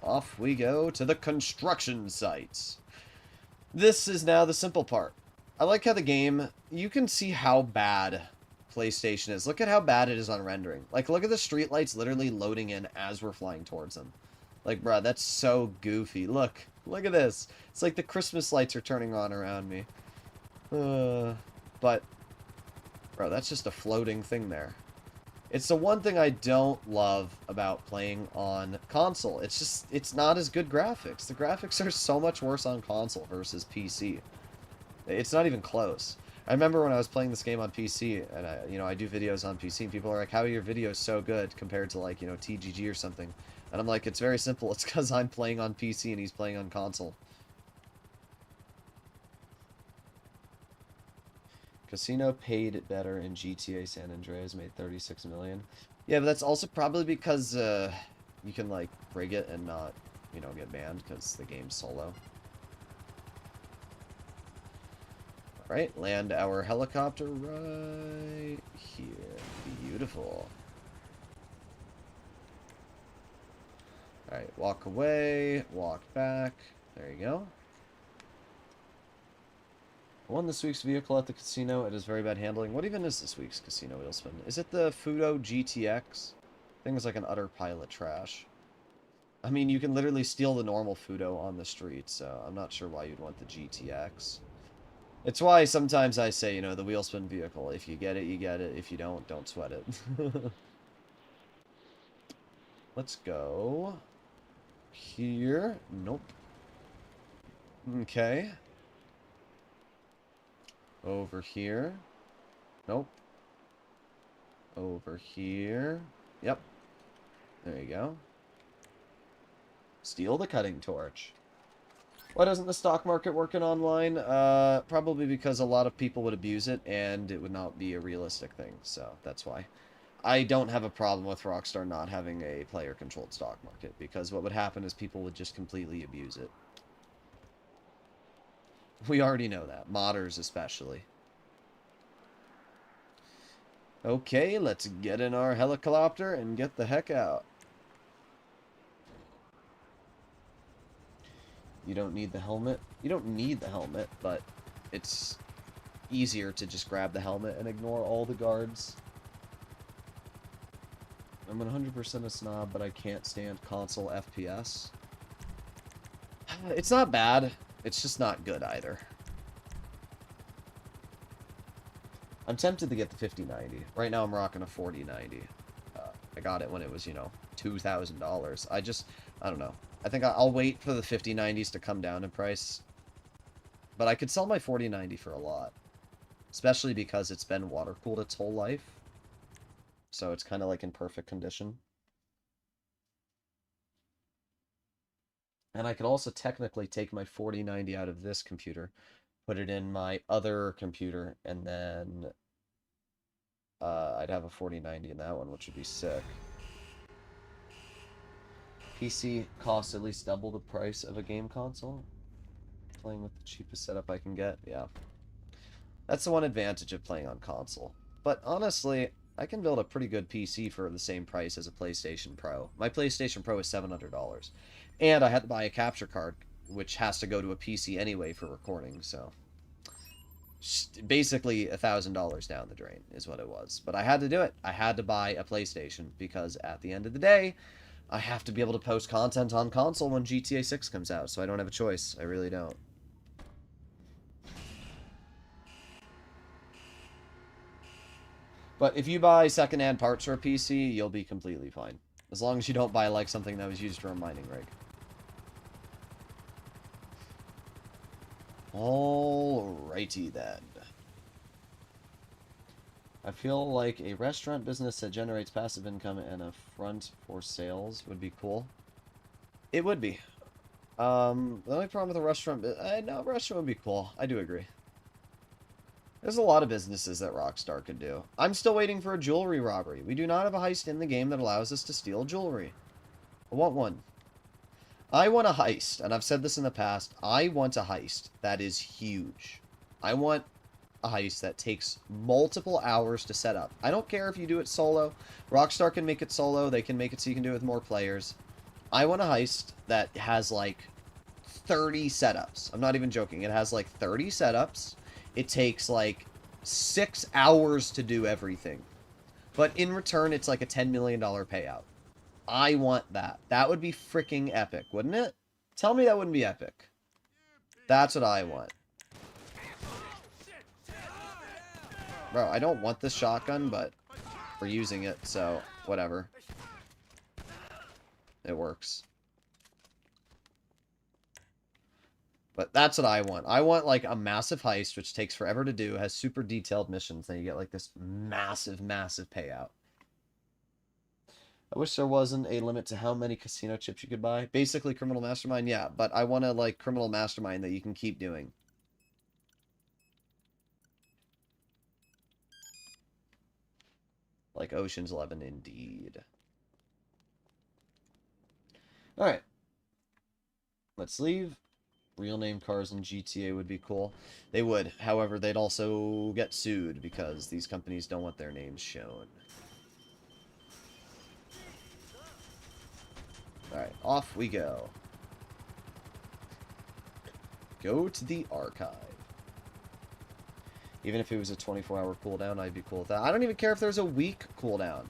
Off we go to the construction sites. This is now the simple part. I like how the game, you can see how bad PlayStation is. Look at how bad it is on rendering. Like, look at the streetlights literally loading in as we're flying towards them. Like, bruh, that's so goofy. Look at this. It's like the Christmas lights are turning on around me. But, bro, that's just a floating thing there. It's the one thing I don't love about playing on console. It's just, it's not as good graphics. The graphics are so much worse on console versus PC. It's not even close. I remember when I was playing this game on PC, and I do videos on PC, and people are like, how are your videos so good compared to, like, TGG or something? And I'm like, it's very simple. It's because I'm playing on PC and he's playing on console. Casino paid better in GTA San Andreas, made 36 million. Yeah, but that's also probably because you can, like, rig it and not, get banned because the game's solo. Alright, land our helicopter right here. Beautiful. Alright, walk away, walk back. There you go. I won this week's vehicle at the casino. It is very bad handling. What even is this week's casino wheel spin? Is it the Fudo GTX? Thing's like an utter pile of trash. I mean, you can literally steal the normal Fudo on the street, so I'm not sure why you'd want the GTX. It's why sometimes I say, the wheel spin vehicle. If you get it, you get it. If you don't sweat it. Let's go here. Nope. Okay. Over here. Nope. Over here. Yep. There you go. Steal the cutting torch. Why doesn't the stock market work in online? Probably because a lot of people would abuse it, and it would not be a realistic thing, so that's why. I don't have a problem with Rockstar not having a player-controlled stock market, because what would happen is people would just completely abuse it. We already know that. Modders especially. Okay, let's get in our helicopter and get the heck out. You don't need the helmet. You don't need the helmet, but it's easier to just grab the helmet and ignore all the guards. I'm 100% a snob, but I can't stand console FPS. It's not bad. It's just not good either. I'm tempted to get the 5090. Right now I'm rocking a 4090. I got it when it was, you know, $2,000. I don't know. I think I'll wait for the 5090s to come down in price. But I could sell my 4090 for a lot. Especially because it's been water-cooled its whole life. So it's kind of like in perfect condition. And I could also technically take my 4090 out of this computer, put it in my other computer, and then I'd have a 4090 in that one, which would be sick. PC costs at least double the price of a game console. Playing with the cheapest setup I can get, yeah. That's the one advantage of playing on console. But honestly, I can build a pretty good PC for the same price as a PlayStation Pro. My PlayStation Pro is $700. And I had to buy a capture card, which has to go to a PC anyway for recording, so... Basically, $1,000 down the drain is what it was. But I had to do it. I had to buy a PlayStation, because at the end of the day, I have to be able to post content on console when GTA 6 comes out, so I don't have a choice. I really don't. But if you buy secondhand parts for a PC, you'll be completely fine. As long as you don't buy, like, something that was used for a mining rig. Alrighty then. I feel like a restaurant business that generates passive income and a front for sales would be cool. It would be. The only problem with a restaurant... no, a restaurant would be cool. I do agree. There's a lot of businesses that Rockstar could do. I'm still waiting for a jewelry robbery. We do not have a heist in the game that allows us to steal jewelry. I want one. I want a heist, and I've said this in the past. I want a heist that is huge. I want a heist that takes multiple hours to set up. I don't care if you do it solo. Rockstar can make it solo. They can make it so you can do it with more players. I want a heist that has, like, 30 setups. I'm not even joking. It has, like, 30 setups. It takes, like, 6 hours to do everything. But in return, it's like a $10 million payout. I want that. That would be freaking epic, wouldn't it? Tell me that wouldn't be epic. That's what I want. Bro, I don't want this shotgun, but we're using it, so whatever. It works. But that's what I want. I want, like, a massive heist, which takes forever to do, has super detailed missions, then you get, like, this massive, massive payout. I wish there wasn't a limit to how many casino chips you could buy. Basically, Criminal Mastermind, yeah, but I want to, like, Criminal Mastermind that you can keep doing. Like Ocean's 11, indeed. Alright. Let's leave. Real name cars in GTA would be cool. They would. However, they'd also get sued because these companies don't want their names shown. Alright, off we go. Go to the archive. Even if it was a 24-hour cooldown, I'd be cool with that. I don't even care if there's a week cooldown.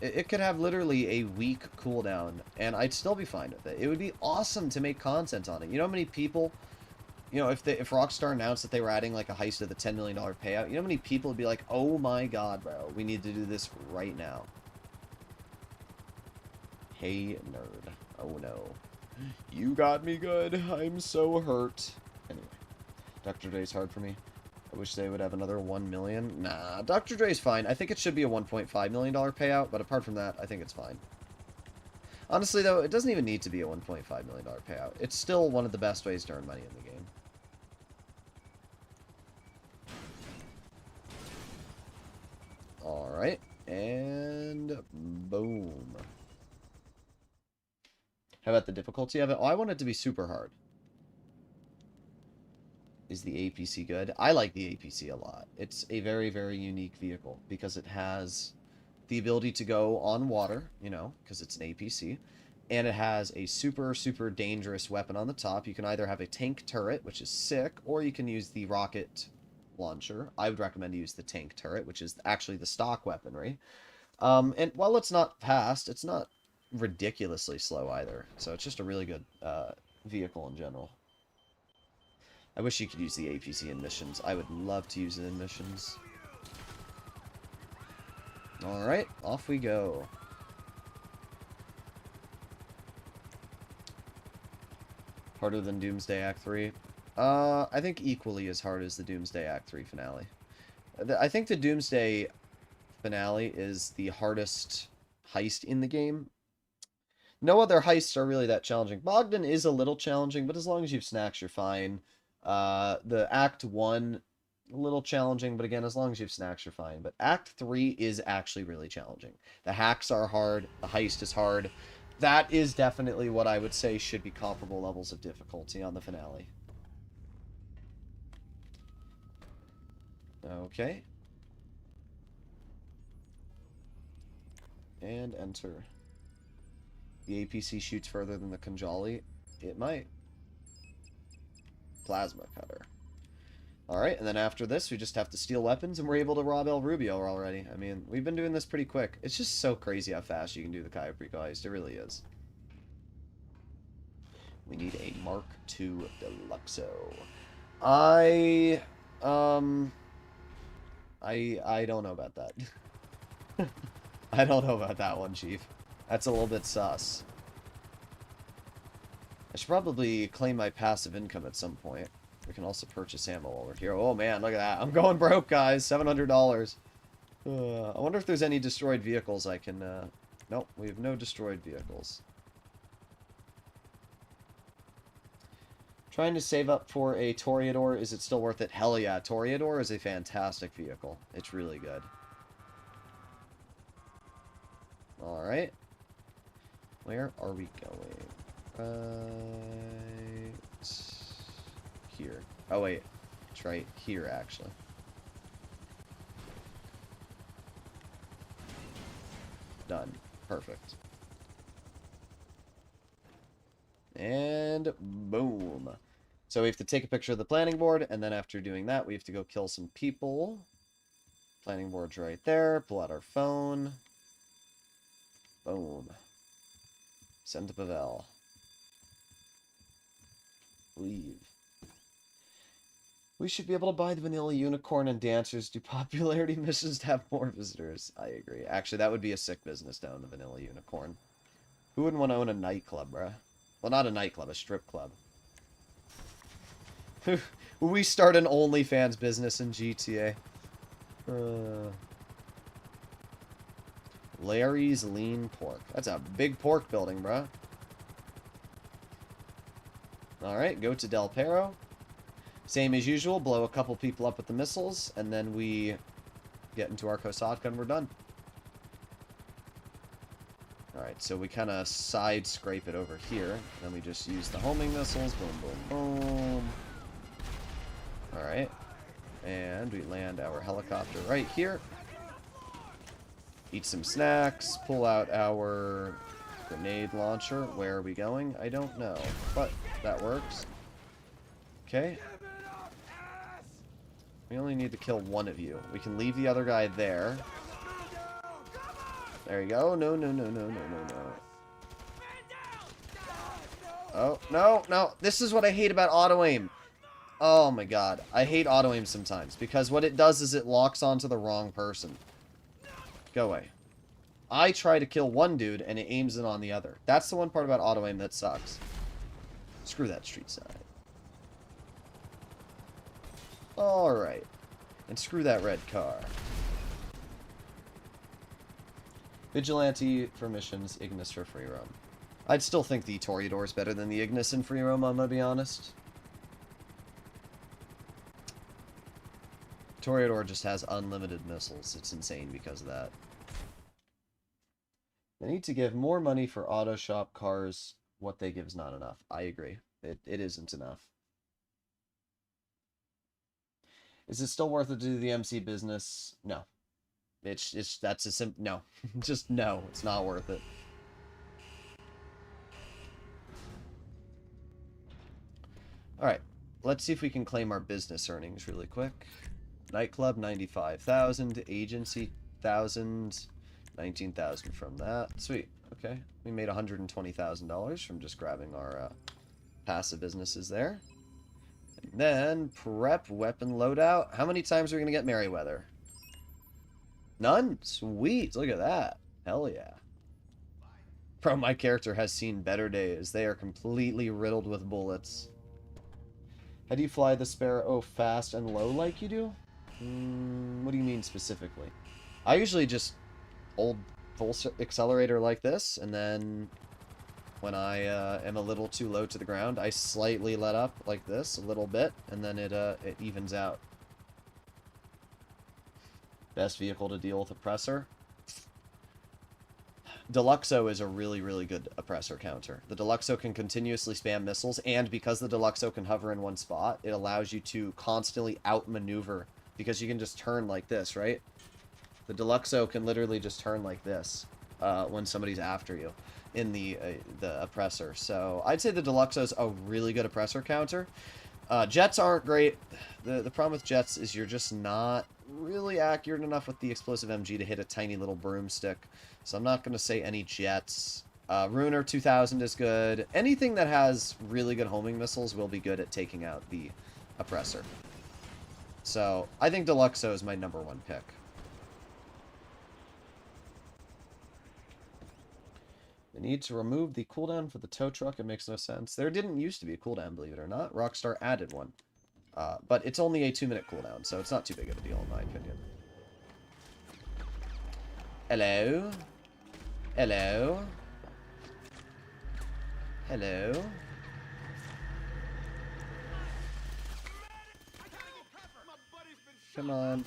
It could have literally a week cooldown, and I'd still be fine with it. It would be awesome to make content on it. You know how many people... You know, if Rockstar announced that they were adding, like, a heist of the $10 million payout, you know how many people would be like, oh my god, bro, we need to do this right now. Hey, nerd. Oh, no. You got me good. I'm so hurt. Anyway. Dr. Dre's hard for me. I wish they would have another 1 million. Nah, Dr. Dre's fine. I think it should be a $1.5 million payout, but apart from that, I think it's fine. Honestly, though, it doesn't even need to be a $1.5 million payout. It's still one of the best ways to earn money in the game. Alright, and boom. How about the difficulty of it? Oh, I want it to be super hard. Is the APC good? I like the APC a lot. It's a very, very unique vehicle because it has the ability to go on water, you know, because it's an APC. And it has a super, super dangerous weapon on the top. You can either have a tank turret, which is sick, or you can use the rocket launcher. I would recommend to use the tank turret, which is actually the stock weaponry. And while it's not fast, it's not ridiculously slow either. So it's just a really good vehicle in general. I wish you could use the APC in missions. I would love to use it in missions. Alright, off we go. Harder than Doomsday Act 3? I think equally as hard as the Doomsday Act 3 finale. I think the Doomsday finale is the hardest heist in the game. No other heists are really that challenging. Bogdan is a little challenging, but as long as you have snacks, you're fine. The Act 1, a little challenging, but again, as long as you have snacks, you're fine. But Act 3 is actually really challenging. The hacks are hard. The heist is hard. That is definitely what I would say should be comparable levels of difficulty on the finale. Okay. And enter. The APC shoots further than the Kanjali. It might. Plasma cutter. Alright, and then after this, we just have to steal weapons, and we're able to rob El Rubio already. I mean, we've been doing this pretty quick. It's just so crazy how fast you can do the Cayo Perico heist. It really is. We need a Mark II Deluxo. I don't know about that. I don't know about that one, Chief. That's a little bit sus. I should probably claim my passive income at some point. We can also purchase ammo while we're here. Oh man, look at that. I'm going broke, guys. $700. I wonder if there's any destroyed vehicles I can... Nope, we have no destroyed vehicles. Trying to save up for a Toreador. Is it still worth it? Hell yeah. Toreador is a fantastic vehicle. It's really good. Alright. Where are we going? Right here. Oh, wait. It's right here, actually. Done. Perfect. And boom. So we have to take a picture of the planning board, and then after doing that, we have to go kill some people. Planning board's right there. Pull out our phone. Boom. Send to Pavel. Leave. We should be able to buy the vanilla unicorn and dancers. Do popularity missions to have more visitors? I agree. Actually, that would be a sick business down the vanilla unicorn. Who wouldn't want to own a nightclub, bruh? Well, not a nightclub, a strip club. We start an OnlyFans business in GTA. Larry's Lean Pork. That's a big pork building, bruh. Alright, go to Del Perro. Same as usual, blow a couple people up with the missiles, and then we get into our Kosatka and we're done. Alright, so we kind of side scrape it over here. Then we just use the homing missiles. Boom, boom, boom. Alright. And we land our helicopter right here. Eat some snacks. Pull out our grenade launcher. Where are we going? I don't know. But that works. Okay. We only need to kill one of you. We can leave the other guy there. There you go. No, no, no, no, no, no, no. Oh, no, no. This is what I hate about auto-aim. Oh my god. I hate auto-aim sometimes. Because what it does is it locks onto the wrong person. Go away. I try to kill one dude and it aims it on the other. That's the one part about auto-aim that sucks. Screw that street side. Alright. And screw that red car. Vigilante for missions, Ignis for free roam. I'd still think the Toreador is better than the Ignis in free roam, I'm gonna be honest. Toreador just has unlimited missiles. It's insane because of that. They need to give more money for auto shop cars. What they give is not enough. I agree. It isn't enough. Is it still worth it to do the MC business? No. That's a simple no. Just no. It's not worth it. All right. Let's see if we can claim our business earnings really quick. Nightclub 95,000, agency 1,000, 19,000 from that. Sweet. Okay. We made $120,000 from just grabbing our passive businesses there. And then prep weapon loadout. How many times are we going to get Merryweather? None? Sweet. Look at that. Hell yeah. Bro, my character has seen better days. They are completely riddled with bullets. How do you fly the Sparrow fast and low like you do? What do you mean specifically? I usually just hold full accelerator like this, and then when I am a little too low to the ground, I slightly let up like this a little bit, and then it evens out. Best vehicle to deal with oppressor. Deluxo is a really, really good oppressor counter. The Deluxo can continuously spam missiles, and because the Deluxo can hover in one spot, it allows you to constantly outmaneuver, because you can just turn like this, right? The Deluxo can literally just turn like this when somebody's after you in the oppressor. So I'd say the Deluxo's a really good oppressor counter. Jets aren't great. The problem with jets is you're just not really accurate enough with the explosive MG to hit a tiny little broomstick. So I'm not going to say any jets. Ruiner 2000 is good. Anything that has really good homing missiles will be good at taking out the oppressor. So I think Deluxo is my #1 pick. They need to remove the cooldown for the tow truck. It makes no sense. There didn't used to be a cooldown, believe it or not. Rockstar added one. But it's only a 2-minute cooldown, so it's not too big of a deal in my opinion. Hello? Hello? Hello? Come on.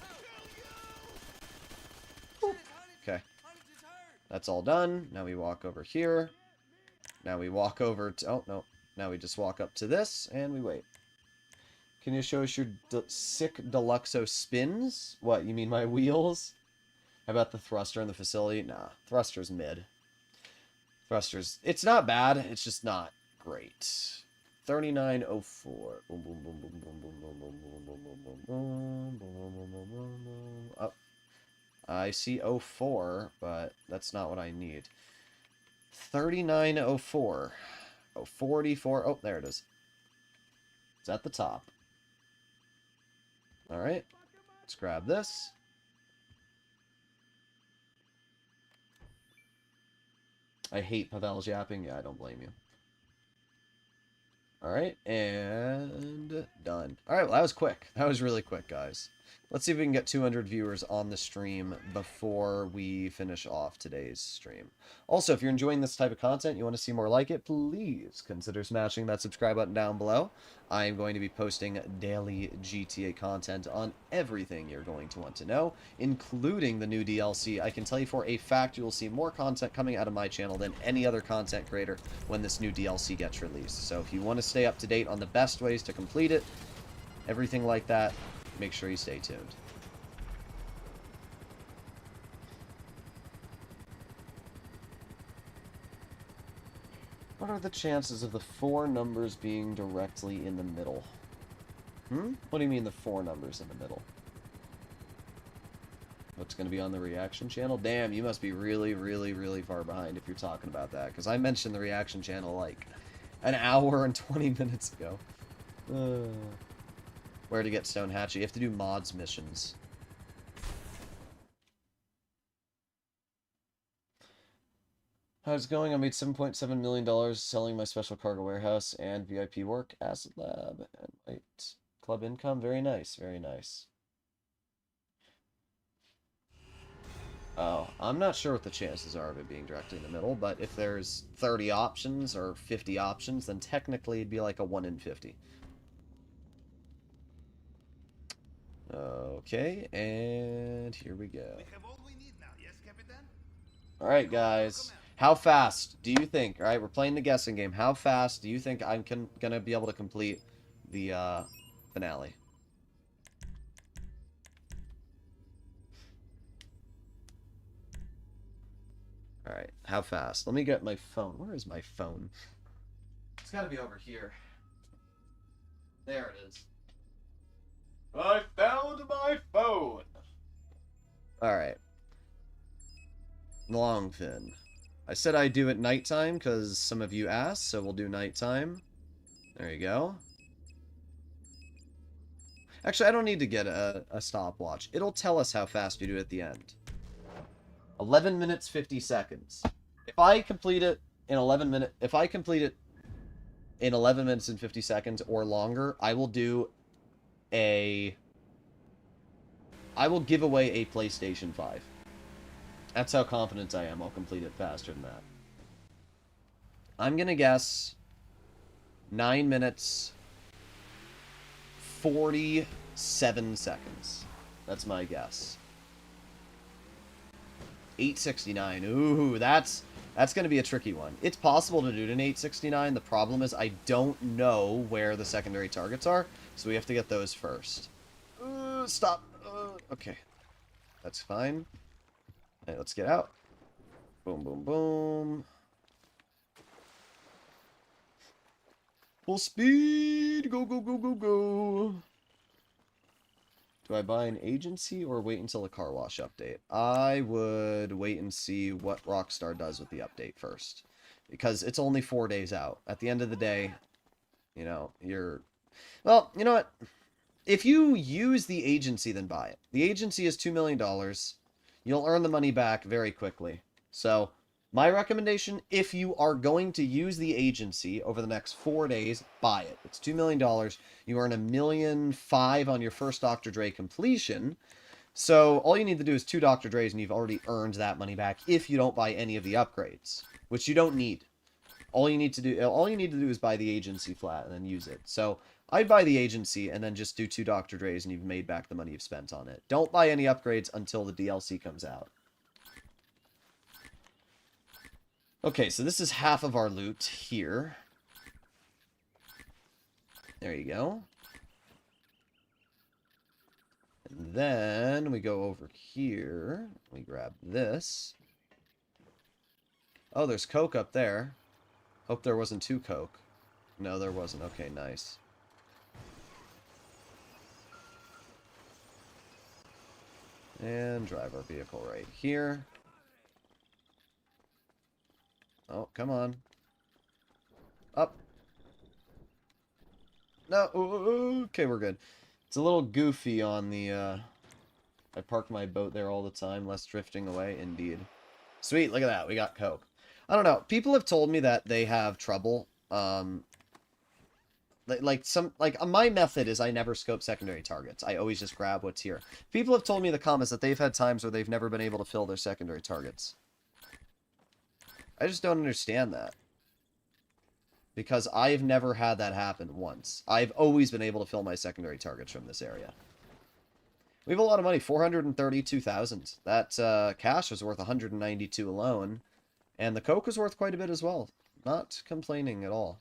Okay. That's all done. Now we walk over here. Now we walk over to... Oh, no. Now we just walk up to this, and we wait. Can you show us your sick Deluxo spins? What, you mean my wheels? How about the thruster in the facility? Nah, thruster's mid. Thruster's... It's not bad, it's just not great. 3904. Oh. I see 04, but that's not what I need. 3904. 044. Oh, there it is. It's at the top. Alright. Let's grab this. I hate Pavel's yapping. Yeah, I don't blame you. Alright, and done. Alright, well, that was quick. That was really quick, guys. Let's see if we can get 200 viewers on the stream before we finish off today's stream. Also, if you're enjoying this type of content, you want to see more like it, please consider smashing that subscribe button down below. I am going to be posting daily GTA content on everything you're going to want to know, including the new DLC. I can tell you for a fact you will see more content coming out of my channel than any other content creator when this new DLC gets released. So if you want to stay up to date on the best ways to complete it, everything like that, make sure you stay tuned. What are the chances of the 4 numbers being directly in the middle? What do you mean the 4 numbers in the middle? What's going to be on the reaction channel? Damn, you must be really, really, really far behind if you're talking about that. Because I mentioned the reaction channel like an hour and 20 minutes ago. Where to get Stone Hatchet? You have to do mods missions. How's it going? I made $7.7 million selling my special cargo warehouse and VIP work, Acid Lab, and wait, club income. Very nice, very nice. Oh, I'm not sure what the chances are of it being directly in the middle, but if there's 30 options or 50 options, then technically it'd be like a 1 in 50. Okay, and here we go. We have all we need now, yes, Capitan? Alright, guys. How fast do you think, alright, we're playing the guessing game. How fast do you think I'm gonna be able to complete the finale? Alright, how fast? Let me get my phone. Where is my phone? It's gotta be over here. There it is. I found my phone! Alright. Longfin. I said I'd do it nighttime because some of you asked, so we'll do nighttime. There you go. Actually, I don't need to get a stopwatch. It'll tell us how fast you do at the end. 11 minutes, 50 seconds. If I complete it in 11 minutes, if I complete it in 11 minutes and 50 seconds or longer, I will do I will give away a PlayStation 5. That's how confident I am. I'll complete it faster than that. I'm going to guess 9 minutes, 47 seconds. That's my guess. 869. Ooh, that's going to be a tricky one. It's possible to do it in 869. The problem is I don't know where the secondary targets are, so we have to get those first. Stop. Okay. That's fine. All right, let's get out. Boom, boom, boom. Full speed. Go, go, go, go, go. Do I buy an agency or wait until the car wash update? I would wait and see what Rockstar does with the update first. Because it's only 4 days out. At the end of the day, you know, well, you know what? If you use the agency, then buy it. The agency is $2 million. You'll earn the money back very quickly. So, my recommendation, if you are going to use the agency over the next 4 days, buy it. It's $2 million. You earn $1.5 million on your first Dr. Dre completion. So, all you need to do is 2 Dr. Dre's and you've already earned that money back if you don't buy any of the upgrades, which you don't need. All you need to do is buy the agency flat and then use it. So, I'd buy the agency and then just do 2 Dr. Dre's and you've made back the money you've spent on it. Don't buy any upgrades until the DLC comes out. Okay, so this is half of our loot here. There you go. And then we go over here. We grab this. Oh, there's Coke up there. Hope there wasn't 2 Coke. No, there wasn't. Okay, nice. And drive our vehicle right here. Oh, come on. Up. No, okay, we're good. It's a little goofy on the, I park my boat there all the time, less drifting away, indeed. Sweet, look at that, we got Coke. I don't know, people have told me that they have trouble, my method is I never scope secondary targets. I always just grab what's here. People have told me in the comments that they've had times where they've never been able to fill their secondary targets. I just don't understand that. Because I've never had that happen once. I've always been able to fill my secondary targets from this area. We have a lot of money, 432,000. That cash was worth 192 alone. And the Coke was worth quite a bit as well. Not complaining at all.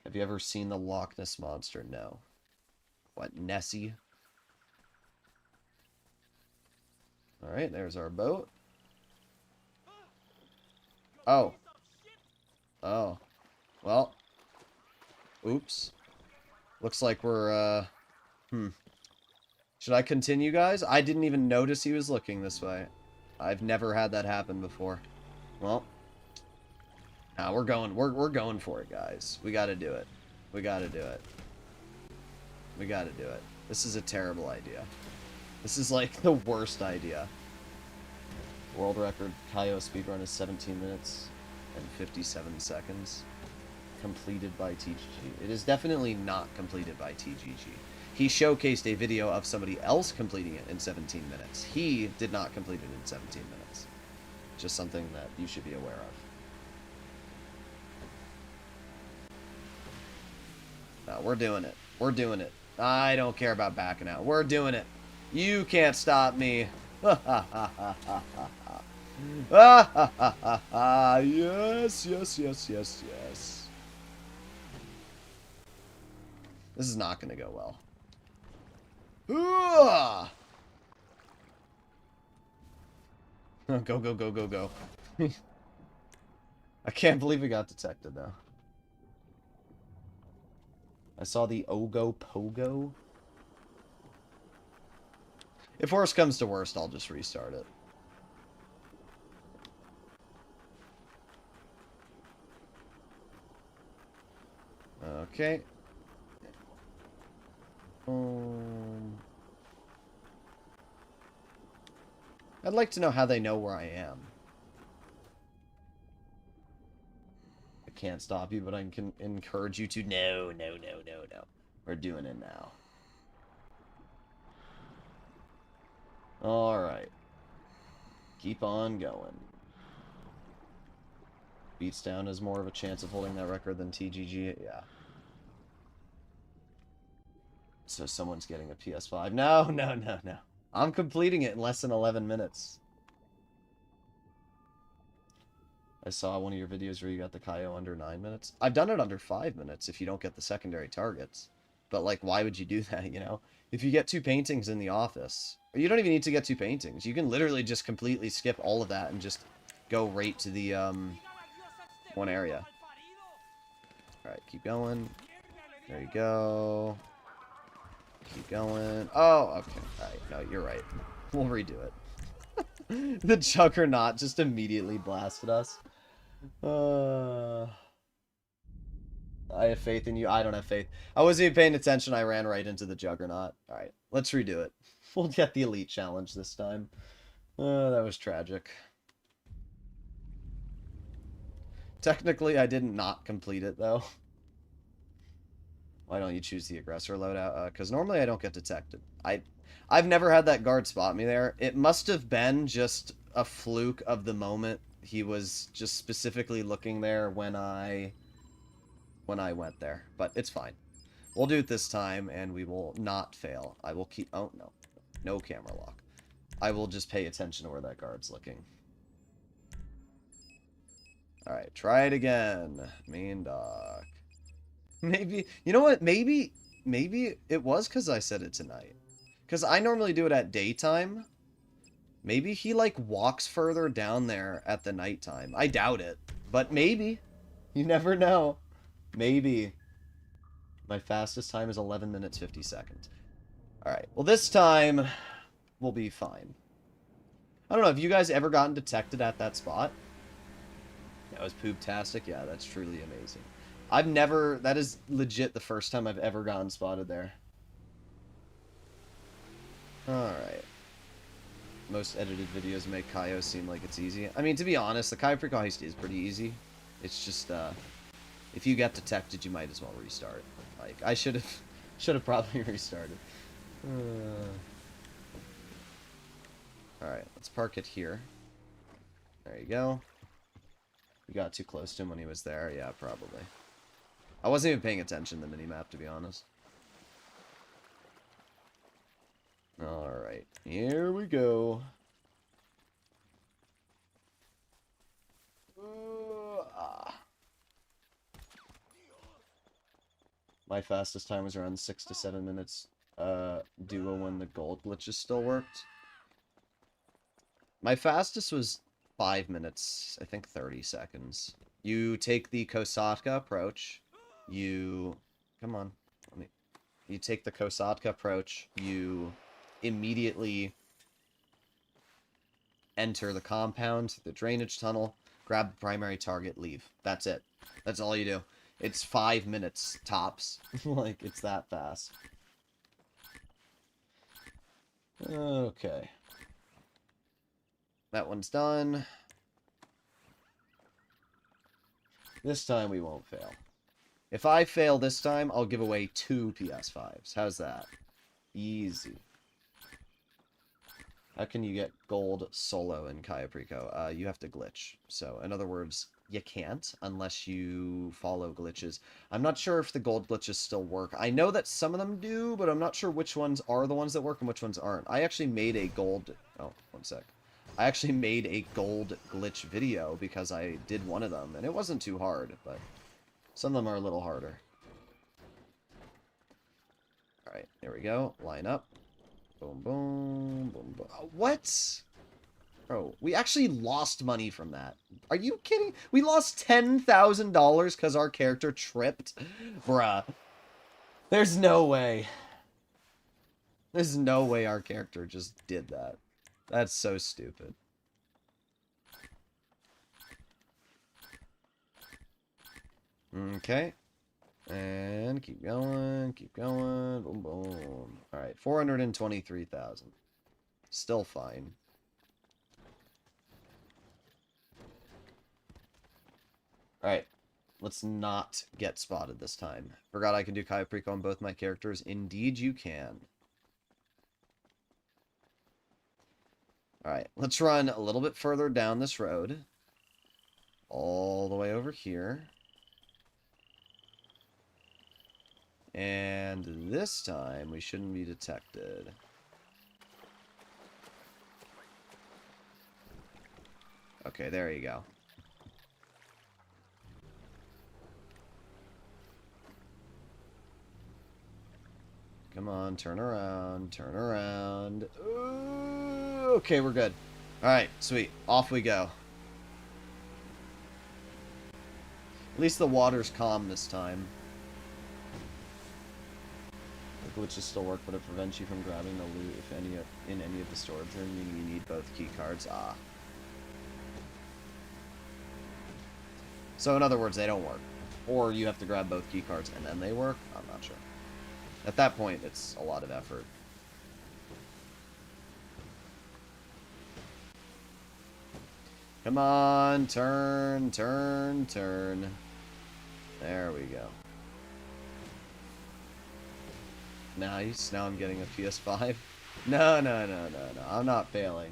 Have you ever seen the Loch Ness Monster? No. What, Nessie? Alright, there's our boat. Oh. Oh. Well. Oops. Looks like we're, Should I continue, guys? I didn't even notice he was looking this way. I've never had that happen before. Well. Nah, we're going for it, guys. We gotta do it. We gotta do it. We gotta do it. This is a terrible idea. This is like the worst idea. World record Cayo speedrun is 17 minutes and 57 seconds. Completed by TGG. It is definitely not completed by TGG. he showcased a video of somebody else completing it in 17 minutes. He did not complete it in 17 minutes. Just something that you should be aware of. No, we're doing it. We're doing it. I don't care about backing out. We're doing it. You can't stop me. Ha ha ha ha ha ha. Ah ha ha ha ha. Yes, yes, yes, yes, yes. This is not going to go well. Go, go, go, go, go. I can't believe we got detected, though. I saw the Ogo Pogo. If worst comes to worst, I'll just restart it. Okay. I'd like to know how they know where I am. I can't stop you, but I can encourage you to. No, no, no, no, no. We're doing it now. Alright. Keep on going. Beatstown has more of a chance of holding that record than TGG. Yeah. So someone's getting a PS5. No, no, no, no. I'm completing it in less than 11 minutes. I saw one of your videos where you got the Cayo under 9 minutes. I've done it under 5 minutes if you don't get the secondary targets. But, like, why would you do that, you know? If you get 2 paintings in the office, or you don't even need to get 2 paintings. You can literally just completely skip all of that and just go right to the, one area. Alright, keep going. There you go. Keep going. Oh, okay. Alright, no, you're right. We'll redo it. The Juggernaut just immediately blasted us. I have faith in you. I don't have faith. I wasn't even paying attention. I ran right into the Juggernaut. Alright, let's redo it. We'll get the Elite Challenge this time. That was tragic. Technically, I did not complete it, though. Why don't you choose the aggressor loadout? Because normally I don't get detected. I've never had that guard spot me there. It must have been just a fluke of the moment. He was just specifically looking there when I went there. But it's fine. We'll do it this time, and we will not fail. I will keep... Oh, no. No camera lock. I will just pay attention to where that guard's looking. Alright, try it again. Main dock. Maybe... You know what? Maybe it was because I said it tonight. Because I normally do it at daytime. Maybe he, like, walks further down there at the nighttime. I doubt it. But maybe. You never know. Maybe. My fastest time is 11 minutes, 50 seconds. Alright. Well, this time, we'll be fine. I don't know. Have you guys ever gotten detected at that spot? That was poop-tastic. Yeah, that's truly amazing. I've never... That is legit the first time I've ever gotten spotted there. Alright. Most edited videos make Cayo seem like it's easy. I mean, to be honest, the Cayo Perico heist is pretty easy. It's just, if you get detected, you might as well restart. Like, I should have probably restarted. Alright, let's park it here. There you go. We got too close to him when he was there. Yeah, probably. I wasn't even paying attention to the minimap, to be honest. Alright, here we go. My fastest time was around 6 to 7 minutes. Duo when the gold glitches still worked. My fastest was 5 minutes, I think 30 seconds. You take the Kosatka approach. Come on. You take the Kosatka approach. You immediately enter the compound, the drainage tunnel, grab the primary target, leave. That's it. That's all you do. It's 5 minutes tops. Like, it's that fast. Okay. That one's done. This time we won't fail. If I fail this time, I'll give away 2 PS5s. How's that? Easy. How can you get gold solo in Cayo Perico? You have to glitch. So, in other words, you can't unless you follow glitches. I'm not sure if the gold glitches still work. I know that some of them do, but I'm not sure which ones are the ones that work and which ones aren't. I actually made a gold... Oh, one sec. I actually made a gold glitch video because I did one of them, and it wasn't too hard, but some of them are a little harder. Alright, there we go. Line up. Boom, boom, boom, boom. What? Bro, we actually lost money from that. Are you kidding? We lost $10,000 because our character tripped? Bruh. There's no way. There's no way our character just did that. That's so stupid. Okay. And keep going, boom, boom. Alright, 423,000. Still fine. Alright, let's not get spotted this time. Forgot I can do Cayo Perico on both my characters. Indeed you can. Alright, let's run a little bit further down this road. All the way over here. And this time, we shouldn't be detected. Okay, there you go. Come on, turn around, turn around. Ooh, okay, we're good. Alright, sweet. Off we go. At least the water's calm this time. The glitches still work, but it prevents you from grabbing the loot if in any of the storage room, meaning you need both key cards. Ah. So in other words, they don't work. Or you have to grab both key cards and then they work? I'm not sure. At that point, it's a lot of effort. Come on, turn, turn, turn. There we go. Nice, now I'm getting a PS5. No, no, no, no, no. I'm not failing.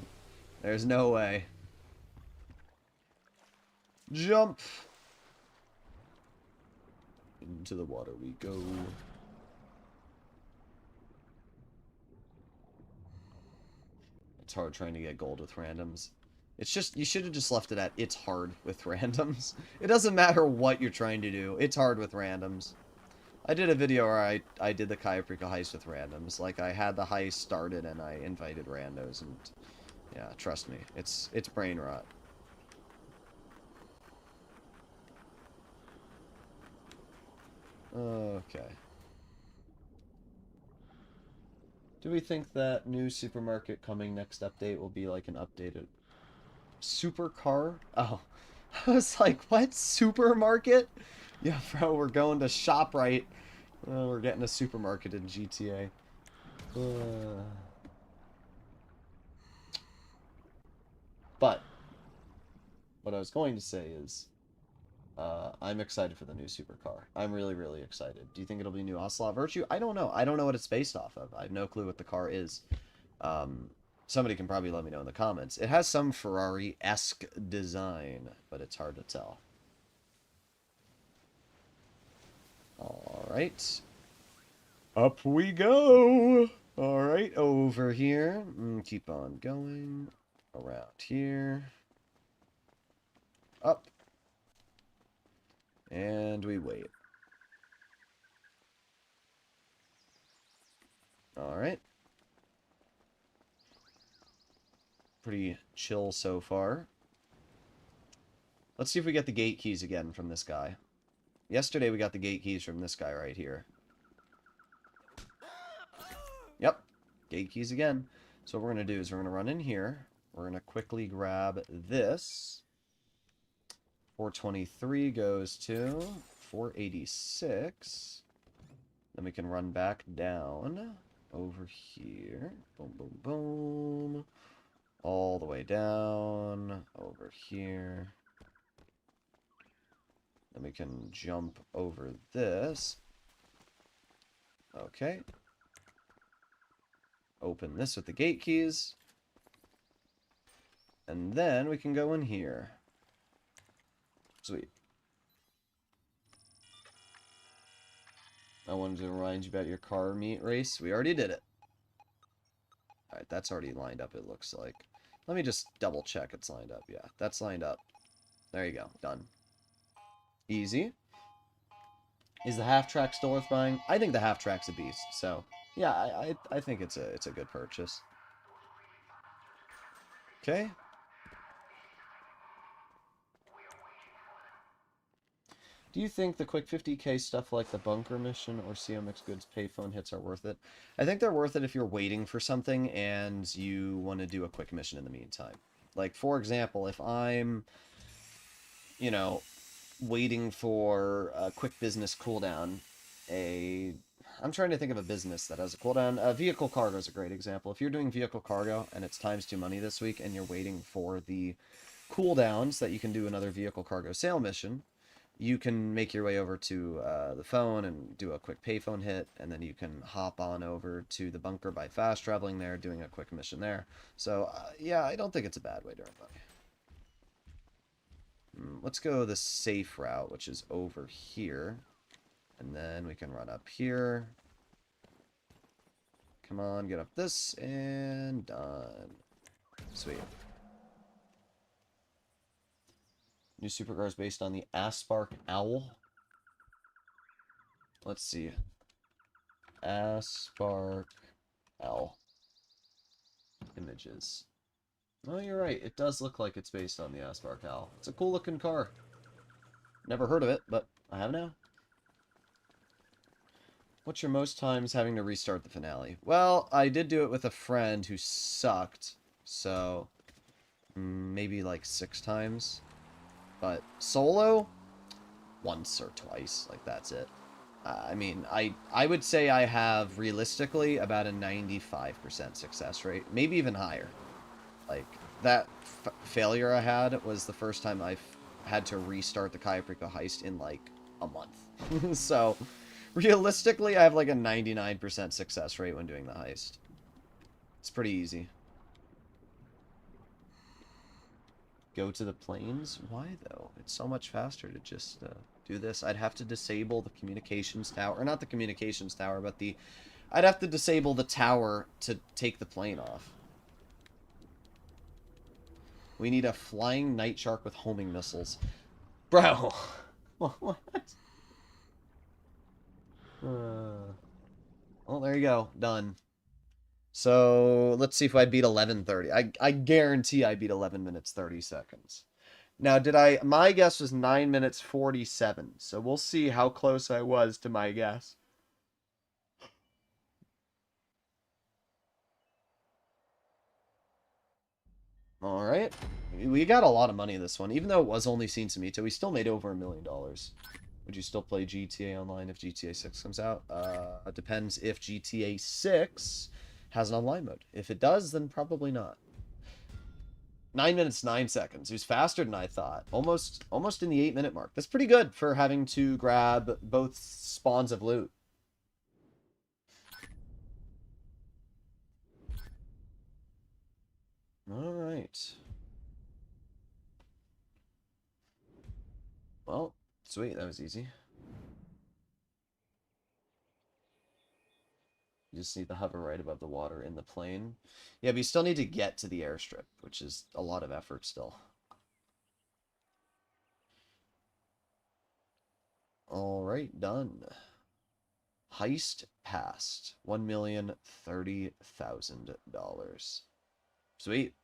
There's no way. Jump! Into the water we go. It's hard trying to get gold with randoms. It's just, you should have just left it at, it's hard with randoms. It doesn't matter what you're trying to do, it's hard with randoms. I did a video where I did the Cayo Perico heist with randoms. Like, I had the heist started and I invited randos, and yeah, trust me, it's brain rot. Okay. Do we think that new supermarket coming next update will be like an updated supercar? Oh. I was like, what? Supermarket? Yeah, bro, we're going to ShopRite. We're getting a supermarket in GTA. But, what I was going to say is, I'm excited for the new supercar. I'm really, really excited. Do you think it'll be new Ocelot Virtue? I don't know. I don't know what it's based off of. I have no clue what the car is. Somebody can probably let me know in the comments. It has some Ferrari-esque design, but it's hard to tell. Alright. Up we go! Alright, over here. Keep on going. Around here. Up. And we wait. Alright. Pretty chill so far. Let's see if we get the gate keys again from this guy. Yesterday we got the gate keys from this guy right here. Yep. Gate keys again. So what we're going to do is we're going to run in here. We're going to quickly grab this. 423 goes to 486. Then we can run back down over here. Boom, boom, boom. All the way down over here. Then we can jump over this. Okay. Open this with the gate keys. And then we can go in here. Sweet. I wanted to remind you about your car meet race. We already did it. Alright, that's already lined up, it looks like. Let me just double check it's lined up. Yeah, that's lined up. There you go. Done. Easy. Is the half-track still worth buying? I think the half-track's a beast, so... Yeah, I think it's a good purchase. Okay. Do you think the quick 50k stuff like the bunker mission or CMX Goods payphone hits are worth it? I think they're worth it if you're waiting for something and you want to do a quick mission in the meantime. Like, for example, if I'm, you know, waiting for a quick business cooldown, I'm trying to think of a business that has a cooldown. Vehicle cargo is a great example. If you're doing vehicle cargo and it's ×2 money this week and you're waiting for the cooldowns that you can do another vehicle cargo sale mission, you can make your way over to the phone and do a quick payphone hit, and then you can hop on over to the bunker by fast traveling there, doing a quick mission there. So, yeah, I don't think it's a bad way to earn money. Let's go the safe route, which is over here. And then we can run up here. Come on, get up this, and done. Sweet. New supercars based on the Aspark Owl. Let's see. Aspark Owl. Images. Oh, you're right. It does look like it's based on the Aspark Owl. It's a cool looking car. Never heard of it, but I have now. What's your most times having to restart the finale? Well, I did do it with a friend who sucked. So, maybe like 6 times. But solo, once or twice, like that's it. I mean, I would say I have realistically about a 95% success rate, maybe even higher. Like that failure I had was the first time I've had to restart the Cayo Perico heist in like a month. So realistically, I have like a 99% success rate when doing the heist. It's pretty easy. Go to the plains? Why, though? It's so much faster to just do this. I'd have to disable the communications tower. Or not the communications tower, but the... I'd have to disable the tower to take the plane off. We need a flying night shark with homing missiles. Bro! What? Well, there you go. Done. So, let's see if I beat 11:30. I guarantee I beat 11 minutes 30 seconds. Now, my guess was 9 minutes 47. So we'll see how close I was to my guess. Alright. We got a lot of money this one. Even though it was only Sin Samito, we still made over $1 million. Would you still play GTA Online if GTA 6 comes out? It depends if GTA 6... has an online mode. If it does, then probably not. 9 minutes, 9 seconds. It was faster than I thought. Almost in the 8-minute mark. That's pretty good for having to grab both spawns of loot. Alright. Well, sweet. That was easy. You just need to hover right above the water in the plane. Yeah, but you still need to get to the airstrip, which is a lot of effort still. Alright, done. Heist passed. $1,030,000. Sweet.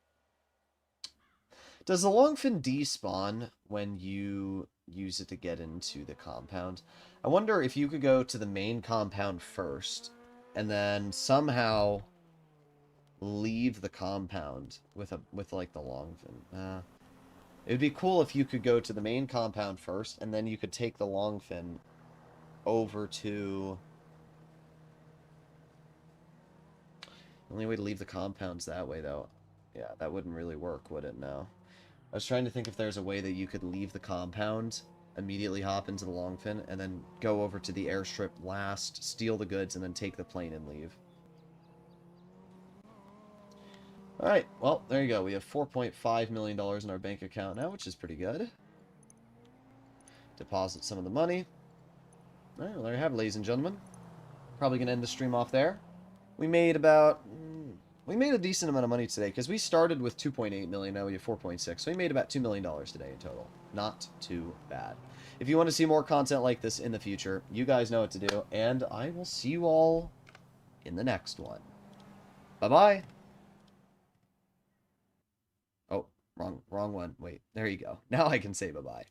Does the longfin despawn when you use it to get into the compound? I wonder if you could go to the main compound first, and then somehow leave the compound with like the longfin. It would be cool if you could go to the main compound first, and then you could take the longfin over to... The only way to leave the compound's that way, though. Yeah, that wouldn't really work, would it? No. I was trying to think if there's a way that you could leave the compound, immediately hop into the longfin, and then go over to the airstrip last, steal the goods, and then take the plane and leave. Alright, well, there you go. We have $4.5 million in our bank account now, which is pretty good. Deposit some of the money. Alright, well, there you have it, ladies and gentlemen. Probably going to end the stream off there. We made about... We made a decent amount of money today, because we started with 2.8 million, now we have 4.6. So we made about $2 million today in total. Not too bad. If you want to see more content like this in the future, you guys know what to do, and I will see you all in the next one. Bye-bye! Oh, wrong one. Wait, there you go. Now I can say bye-bye.